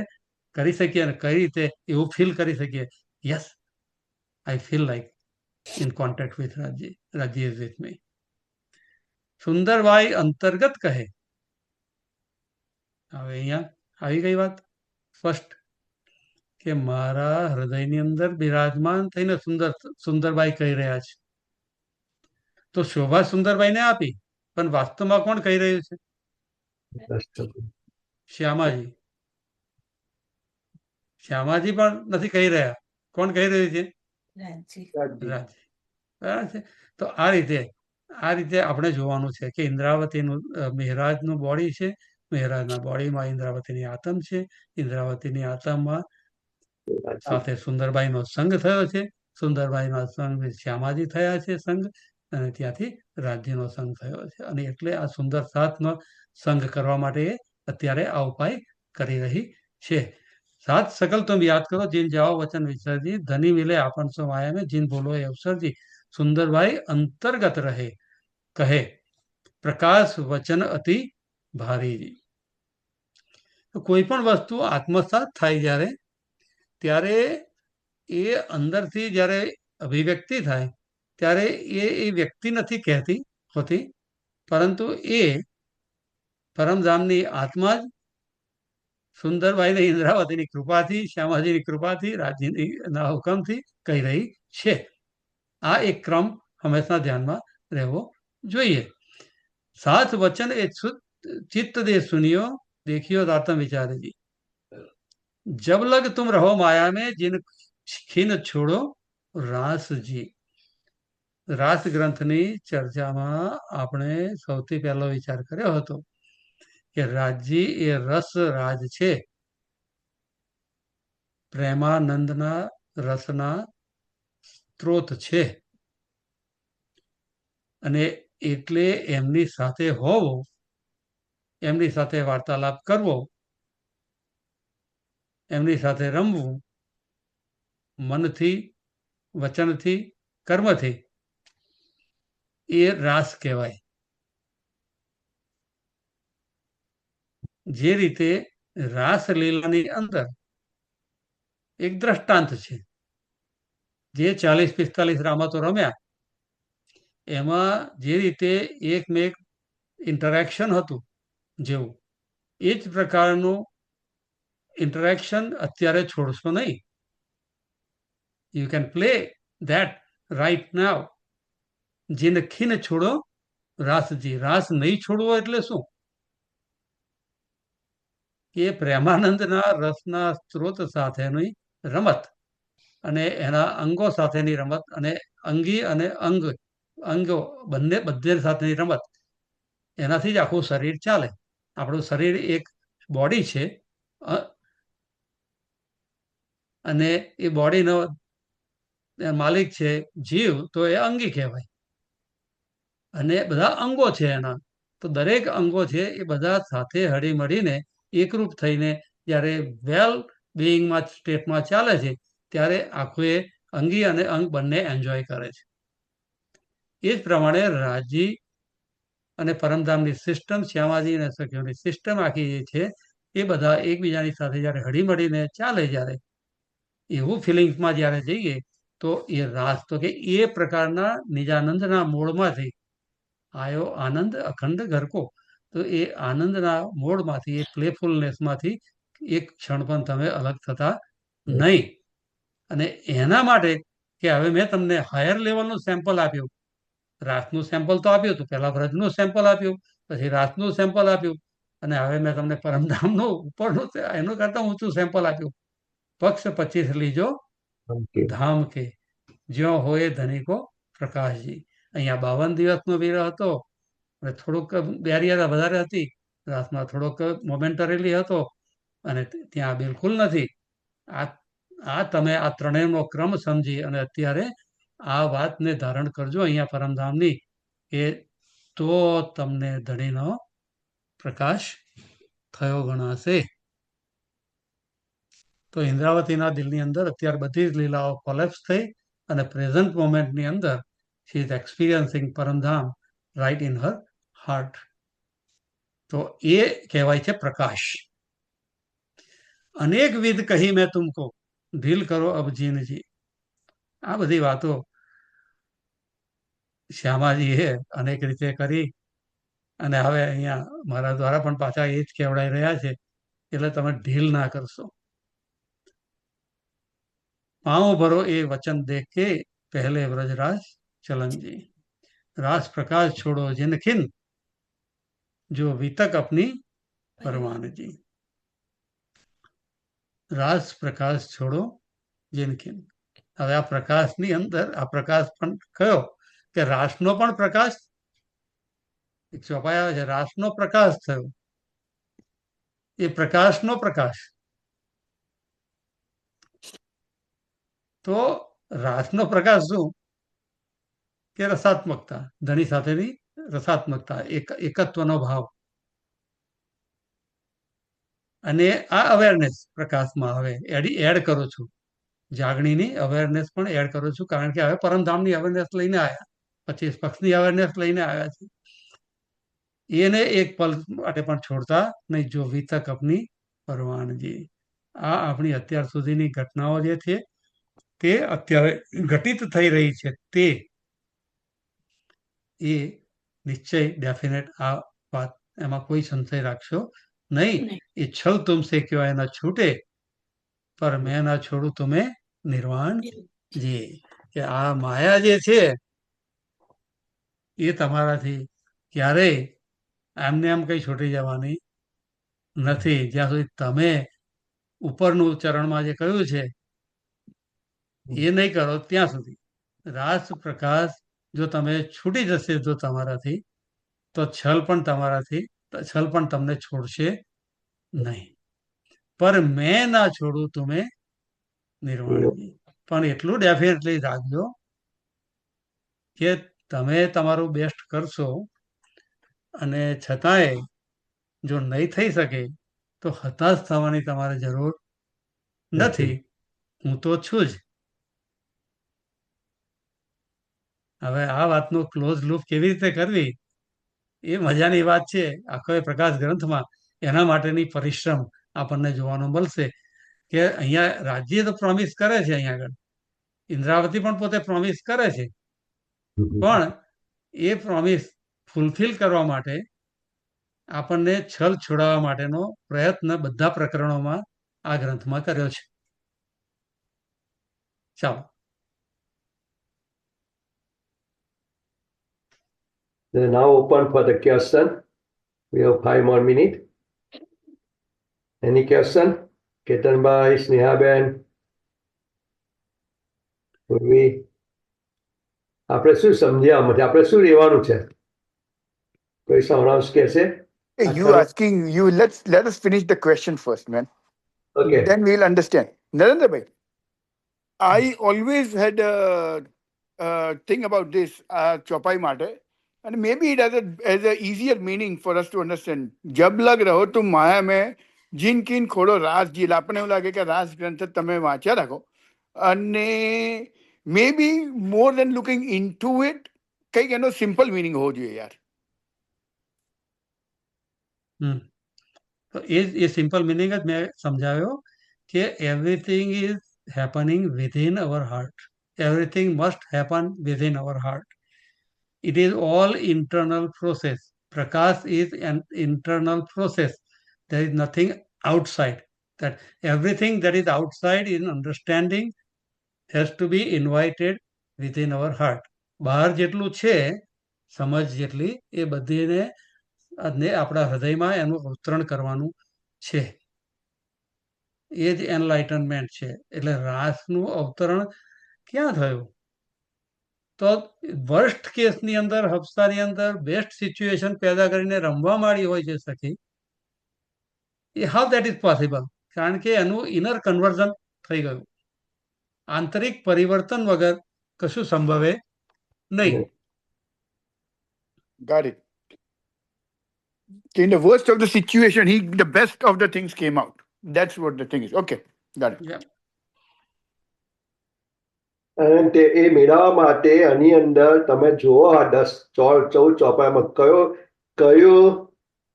કરી શકીએ, અને કઈ રીતે એવું ફીલ કરી શકીએ, yes I feel like in contact with રાજ્ય, રાજ્ય ઇઝ વિથ મી. સુંદરભાઈ અંતર્ગત કહે હવે અહીંયા આવી ગઈ વાત સ્પષ્ટ કે મારા હૃદયની અંદર બિરાજમાન થઈને સુંદરબાઈ કહી રહ્યા છે. તો શોભા સુંદરબાઈને આપી, પણ વાસ્તવમાં કોણ કહી રહ્યું છે? શ્યામાજી. શ્યામાજી પણ નથી કહી રહ્યા. કોણ કહી રહ્યું છે? રાજજી. રાજી. બરાબર છે. તો આ રીતે આપણે જોવાનું છે કે ઇન્દ્રાવતીનું મેહરાજનું બોડી છે, મેહરાજના બોડીમાં ઇન્દ્રાવતીની આત્મ છે, ઇન્દ્રાવતીની આત્મમાં સાથે સુંદરબાઈનો સંગ થયો છે, સુંદરબાઈના સંગ શ્યામાજી થયા છે સંગ, અને ત્યાંથી રાજ્યનો સંગ થયો છે. અને એટલે આ સુંદર સાથનો સંગ કરવા માટે અત્યારે આ ઉપાય કરી રહી છે. सात सकल तुम याद करो जिन जाओ वचन विसर्जी धनी मिले आपन सो माया में जिन बोलो ये अवसरजी सुंदरबाई अंतर्गत रहे કહે પ્રકાશ વચન અતિ ભારીજી. કોઈ પણ વસ્તુ આત્મસાત થાય ત્યારે એ અંદરથી જ્યારે અભિવ્યક્તિ થાય ત્યારે એ વ્યક્તિ નથી કહેતી હોતી, પરંતુ એ પરમધામની આત્મા જ સુંદરબાઈ ને ઇન્દ્રાવતીની કૃપાથી, શ્યામાજીની કૃપાથી, રાજજીના હુકમથી કહી રહી છે. આ એક ક્રમ હંમેશા ધ્યાનમાં રહેવો જોઈએ. साथ वचन एक चित्त दे सुनियो देखियो आत्म विचार जी जब लग तुम रहो माया में जिन खीन छोड़ो रास जी. રાસ ગ્રંથની ચર્ચામાં આપણે સૌથી પહેલો વિચાર કર્યો હતો કે રાજજી એ રસ રાજ છે, પ્રેમાનંદના રસના સ્ત્રોત છે, અને એટલે એમની સાથે હોવો, એમની સાથે વાર્તાલાપ કરવો, એમની સાથે રમવું, મનથી, વચનથી, કર્મથી, એ રાસ કહેવાય. જે રીતે રાસલીલાની અંદર એક દ્રષ્ટાંત છે, જે 40-45 રામાતો રમ્યા એમાં જે રીતે એકમેક ઇન્ટરેક્શન હતું જેવું, એ જ પ્રકારનું ઇન્ટરેક્શન અત્યારે છોડશો નહીં. You can play that right now. જેને ખીને છોડો રાસજી. રાસ નહીં છોડવો એટલે શું? એ પ્રેમાનંદના રસના સ્ત્રોત સાથેની રમત અને એના અંગો સાથેની રમત, અને અંગી અને અંગો બધે સાથેની રમત, એનાથી જ આખું શરીર ચાલે. આપણું શરીર એક બોડી છે, અને એ બોડીનો માલિક છે જીવ, તો એ અંગી કહેવાય. અને બધા અંગો છે એના, તો દરેક અંગો છે એ બધા સાથે હળી મળીને એકરૂપ થઈને જ્યારે વેલ બિઈંગમાં સ્ટેટમાં ચાલે છે ત્યારે આખું એ અંગી અને અંગ બંને એન્જોય કરે છે. એ જ પ્રમાણે રાજી અને પરમધામની સિસ્ટમ, શ્યામાજી અને સખીઓની સિસ્ટમ આખી જે છે એ બધા એકબીજાની સાથે જ્યારે હળી મળીને ચાલે, જ્યારે એવું ફિલિંગ્સમાં જ્યારે જઈએ તો એ રાસ, તો કે એ પ્રકારના નિજાનંદના મૂળમાંથી આયો આનંદ અખંડ ઘરકો. તો એ આનંદના મોડમાંથી, એ પ્લેફુલનેસમાંથી એક ક્ષણ પણ તમે અલગ થતા નહીં. અને એના માટે કે હવે મેં તમને હાયર લેવલનું સેમ્પલ આપ્યું, રાસનું સેમ્પલ તો આપ્યું હતું, પહેલા વ્રજનું સેમ્પલ આપ્યું, પછી રાસનું સેમ્પલ આપ્યું, અને હવે મેં તમને પરમધામનું ઉપરનું એનું કરતા ઊંચું સેમ્પલ આપ્યું. પક્ષ 25 લીજો ધામ કે જ્યો હોય ધનિકો પ્રકાશજી. અહીંયા 52 દિવસનો વિરહ હતો, અને થોડુંક બેરિયર વધારે હતી, રાસમાં થોડોક મોમેન્ટરીલી હતો, અને ત્યાં બિલકુલ નથી. આ તમે આ ત્રણેયનો ક્રમ સમજી અને અત્યારે આ વાતને ધારણ કરજો અહીંયા પરમધામની, કે તો તમને ધણીનો પ્રકાશ થયો ગણાશે. તો ઇન્દ્રાવતીના દિલની અંદર અત્યારે બધી જ લીલાઓ કોલેપ્સ થઈ, અને પ્રેઝન્ટ મોમેન્ટની અંદર she is experiencing Paramdham right in her heart. તો એ કહેવાય છે પ્રકાશ. અનેક વિધ કહી મેં તુમકો ઢીલ કરો અબ જીનજી. આ બધી વાતો શ્યામાજીએ અનેક રીતે કરી, અને હવે અહીંયા મારા દ્વારા પણ પાછા એ જ કહેવડાઈ રહ્યા છે, એટલે તમે ઢીલ ના કરશો. पाँव भरो ये वचन देख के पहले व्रजराज चलन जी, रास प्रकाश छोड़ो जिनखिन जो वितक अपनी परवान जी. રાસ પ્રકાશ છોડો જીનકિન. હવે આ પ્રકાશની અંદર આ પ્રકાશ પણ કયો કે રાસનો પણ પ્રકાશ એક ચોપાઈ આવે છે, રાસનો પ્રકાશ થયો, એ પ્રકાશનો પ્રકાશ. તો રાસનો પ્રકાશ શું કે રસાત્મકતા, ધણી સાથેની રસાત્મકતા, એકત્વનો ભાવ. અને આ અવેરનેસ પ્રકાશમાં હવે એડ કરું છું, જાગણીની અવેરનેસ પણ એડ કરું છું, કારણ કે હવે પરમધામની અવેરનેસ લઈને આવ્યા, 25 પક્ષની અવેરનેસ લઈને આવ્યા છે. એને એક પલ માટે પણ છોડતા નહીં, જો વિતક અપની પરવાનગી. આ આપણી અત્યાર સુધીની ઘટનાઓ જે છે તે અત્યારે ઘટિત થઈ રહી છે, તે એ નિશ્ચય ડેફિનેટ આ વાત, એમાં કોઈ સંશય રાખશો નહીં. એ છલ તુમસે ક્યો એ ન છૂટે, પર મેં ના છોડું તમે નિર્વાણ જી. કે આ માયા જે છે એ તમારાથી ક્યારેય એમને એમ કઈ છૂટી જવાની નથી, જ્યાં સુધી તમે ઉપરનું ચરણમાં જે કહ્યું છે એ નહીં કરો ત્યાં સુધી. રાસ પ્રકાશ જો તમે છૂટી જશે જો તમારાથી, તો છલ પણ તમને છોડશે નહીં. પર મેં ના છોડું તમે નિર્વાણજી. પણ એટલું ડેફિનેટલી રાખજો કે તમે તમારું બેસ્ટ કરશો, અને છતાંય જો નહીં થઈ શકે તો હતાશ થવાની તમારે જરૂર નથી. હું તો છું જ. હવે આ વાતનો ક્લોઝ લૂપ કેવી રીતે કરવી એ મજાની વાત છે. આખો એ પ્રકાશ ગ્રંથમાં એના માટેની પરિશ્રમ આપણને જોવાનો મળશે. કે અહીંયા રાજ્ય તો પ્રોમિસ કરે છે, અહીંયા આગળ ઇન્દ્રાવતી પણ પોતે પ્રોમિસ કરે છે, પણ એ પ્રોમિસ ફૂલફિલ કરવા માટે આપણને છલ છોડાવવા માટેનો પ્રયત્ન બધા પ્રકરણોમાં આ ગ્રંથમાં કર્યો છે. ચાલો. They're now open for the question. We have 5 more minutes. Any question? Ketanbhai, Snehaben? આપણે શું સમજ્યા આમાંથી? આપણે શું લેવાનું છે? કોઈ સૌરાંશ કહેશે? You asking, let us finish the question first, man. Okay. Then we'll understand. Narendra bhai, I always had a thing about this chopai mate, and maybe it has a easier meaning for us to understand. जब लग रहो तुम माया में जिन किन खोड़ो रास झील, આપણને એવું લાગે કે રાસ ગ્રંથ તમે વાંચ્યા રાખો, અને maybe more than looking into it, કંઈક એનો સિમ્પલ મિનિંગ હોવો જોઈએ યાર. તો એ સિમ્પલ મિનિંગ જ મેં સમજાવ્યો કે everything is happening within our heart. Everything must happen within our heart. It is all internal process. Prakash is an internal process. There is nothing outside. That everything that is outside in understanding has to be invited within our heart. બહાર જેટલું છે સમજ જેટલી, એ બધીને આપણા હૃદયમાં એનું અવતરણ કરવાનું છે. એ જ એનલાઇટનમેન્ટ છે. એટલે રાસનું અવતરણ ક્યાં થયું? તો વર્સ્ટ કેસની અંદર, હપ્તાની અંદર બેસ્ટ સિચ્યુએશન પેદા કરીને રમવા માંડી હોય છે સખી. એ હાઉ દેટ ઇઝ પોસિબલ? કારણ કે એનું ઇનર કન્વર્ઝન થઈ ગયું. આંતરિક પરિવર્તન વગર કશું સંભવે નહીં. Got it. In the worst of the situation, the best of the things came out. That's what the thing is. Okay, got it. Yeah. અને એ મેળવવા માટે આની અંદર તમે જુઓ આ 10-14 ચોપાઈમાં કયો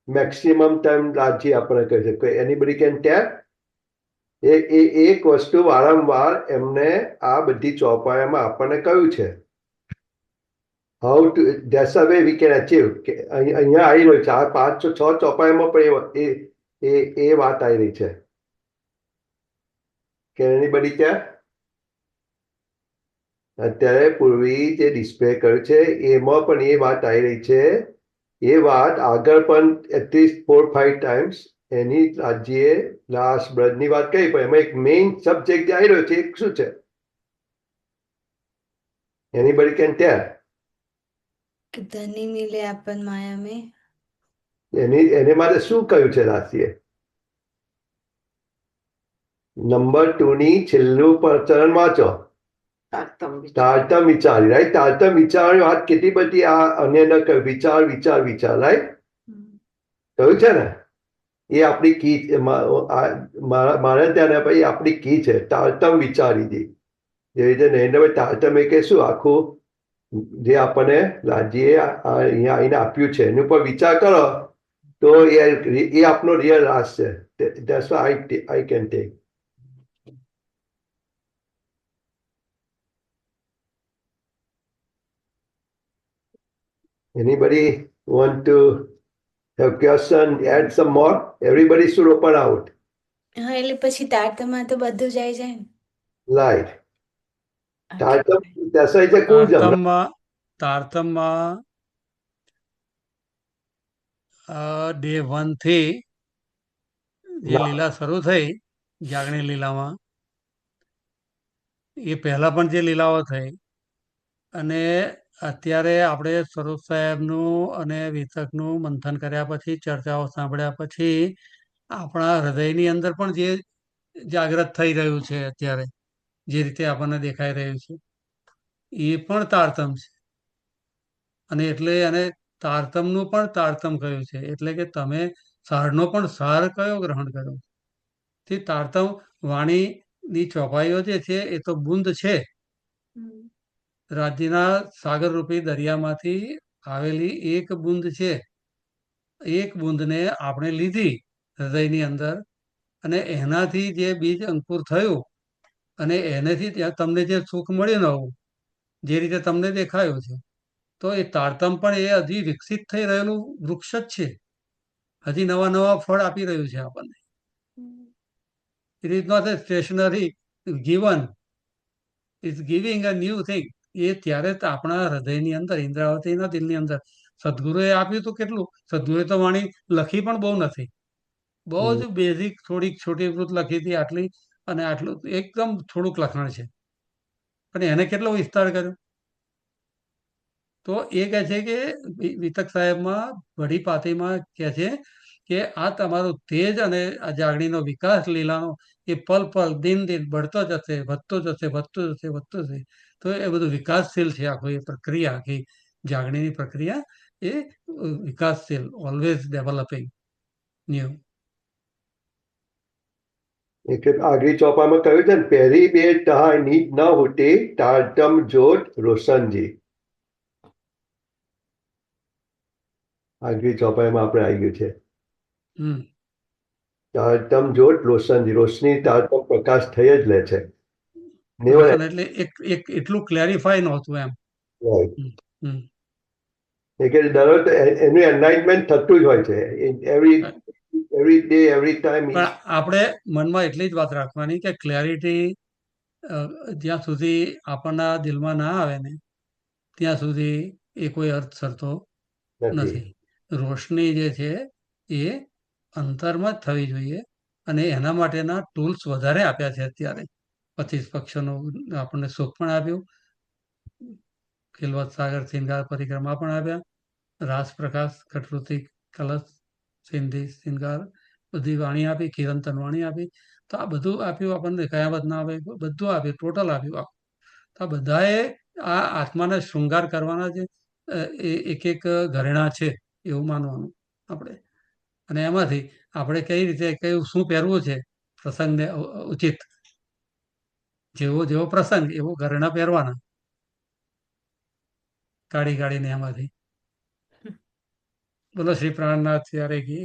મેક્સિમમ ટાઈમ રાજી આપણે કહી શકીએ. એનીબડી કેન ટેલ? એ એક વસ્તુ વારંવાર એમને આ બધી ચોપાઈમાં આપણને કહ્યું છે. how to that's the way we can achieve કે અહીંયા આવી રહ્યું છે આ 506 ચોપાઈમાં પણ એ વાત આવી રહી છે. Can anybody tell? અત્યારે પૂર્વી જે ડિસ્પ્લે કર્યું છે એમાં પણ એ વાત આવી રહી છે. એ વાત આગળ પણ એટલીસ્ટ 4-5 ટાઈમ્સ એની રાજ્યએ લાસ્ટ બ્રધની વાત કરી પણ એમાં એક મેઇન સબ્જેક્ટ આવી રહ્યો છે શું છે? Anybody can tell? कि धनी मिले आपन माया में. એને માટે શું કહ્યું છે રાશિએ? નંબર 2 ની છેલ્લું ચરણ વાંચો. તારતમ વિચારી રાઈટ. તારતમ વિચારવાની વાત કેટલી બધી આ અને વિચાર વિચાર વિચાર રાઈટ કહ્યું છે ને એ આપણી કી મારા ત્યાં ભાઈ આપણી કી છે તારતમ વિચારીજી. જે રીતે નરેન્દ્રભાઈ તારતમ એ કે શું આખું જે આપણને રાજ્યએ અહીંયા આવીને આપ્યું છે એની ઉપર વિચાર કરો તો એ આપનો રિયલ રાસ છે. That's what I can take. Anybody want to have question, add some more? Everybody should open out. હા એટલે પછી તારતમાં તો બધું જ આવી જાય ને. Right. Okay. તારતમ દર્શાય છે કોણ જમણા? તારતમમાં ડે 1 થી જે લીલા શરૂ થઈ જાગણી લીલામાં એ પહેલા પણ જે લીલાઓ થઈ અને અત્યારે આપણે સ્વરૂપ સાહેબનું અને વિતકનું મંથન કર્યા પછી ચર્ચાઓ સાંભળ્યા પછી આપણા હૃદયની અંદર પણ જે જાગૃત થઈ રહ્યું છે અત્યારે જે રીતે આપણને દેખાઈ રહ્યું છે એ પણ તારતમ છે. અને એટલે એને તારતમનું પણ તારતમ કહ્યું છે. એટલે કે તમે સારનો પણ સાર કયો ગ્રહણ કર્યો. તે તારતમ વાણીની ચોપાઈઓ જે છે એ તો બુંદ છે. રાજ્યના સાગરરૂપી દરિયામાંથી આવેલી એક બુંદ છે. એક બુંદને આપણે લીધી હૃદયની અંદર અને એનાથી જે બીજ અંકુર થયું અને એનેથી ત્યાં તમને જે સુખ મળ્યું નવું જે રીતે તમને દેખાયું છે તો એ તારતમ પણ એ હજી વિકસિત થઈ રહેલું વૃક્ષ જ છે. હજી નવા નવા ફળ આપી રહ્યું છે આપણને. It is not a stationary given. It's giving a new thing. એ ત્યારે જ આપણા હૃદયની અંદર ઇન્દ્રાવતીના દિલની અંદર સદગુરુએ આપ્યું હતું કેટલું. સદગુરુએ તો વાણી લખી પણ બહુ નથી. બહુ જ બેઝિક થોડીક છોટી વૃત્ત લખી હતી આટલી અને આટલું એકદમ થોડુંક લખાણ છે પણ એને કેટલો વિસ્તાર કર્યો. તો એ કહે છે કે વિતક સાહેબમાં વડી પાતીમાં કહે છે કે આ તમારું તેજ અને આ જાગણીનો વિકાસ લીલાનો એ પલ પલ દિન દિન बढ़તો જશે વધતો જશે વધતો જશે વધતો જશે. તો એ બધું વિકાસશીલ છે આખું એ પ્રક્રિયા આખી જાગણીની પ્રક્રિયા એ વિકાસશીલ ઓલવેઝ ડેવલપિંગ ન્યૂ. એટલે આગલી ચોપામાં કહ્યું છે ને પહેરી બે ટહા નીચ ન હુટી તારતમ જોત રોશનજી. આગલી ચોપાઈમાં આપણે આવી ગયું છે તારતમ જોત રોશનજી. રોશની તારતમ પ્રકાશ થઈ જ લે છે. એટલે એટલું ક્લેરિફાય નહોતું એમ. દરરોજ એનું એનલાઇટમેન્ટ થતું જ હોય છે. Every day every time. પણ આપણે મનમાં એટલી જ વાત રાખવાની કે ક્લેરિટી જ્યાં સુધી આપણના દિલમાં ના આવે ને ત્યાં સુધી એ કોઈ અર્થ સરતો નથી. રોશની જે છે એ અંતરમાં જ થવી જોઈએ અને એના માટેના ટૂલ્સ વધારે આપ્યા છે અત્યારે. 25 પક્ષોનું આપણને સુખ પણ આપ્યું, ખિલવત સાગર શિંગાર પરિક્રમા પણ આપ્યા, રાસ પ્રકાશ કટવૃત્તિ કલશ સિંધી શિંગાર બધી વાણી આપી, કિરંતન વાણી આપી. તો આ બધું આપ્યું આપણને. કયામત ના આવે બધું આપ્યું, ટોટલ આપ્યું. તો આ બધાએ આ આત્માને શૃંગાર કરવાના જે એક એક ઘરેણા છે એવું માનવાનું આપણે. અને એમાંથી આપણે કઈ રીતે કયું શું પહેરવું છે પ્રસંગને ઉચિત જેવો પ્રસંગ એવો ઘરેણા પહેરવાના કાઢીને એમાંથી. બોલો શ્રી પ્રાણનાથ ત્યારે કી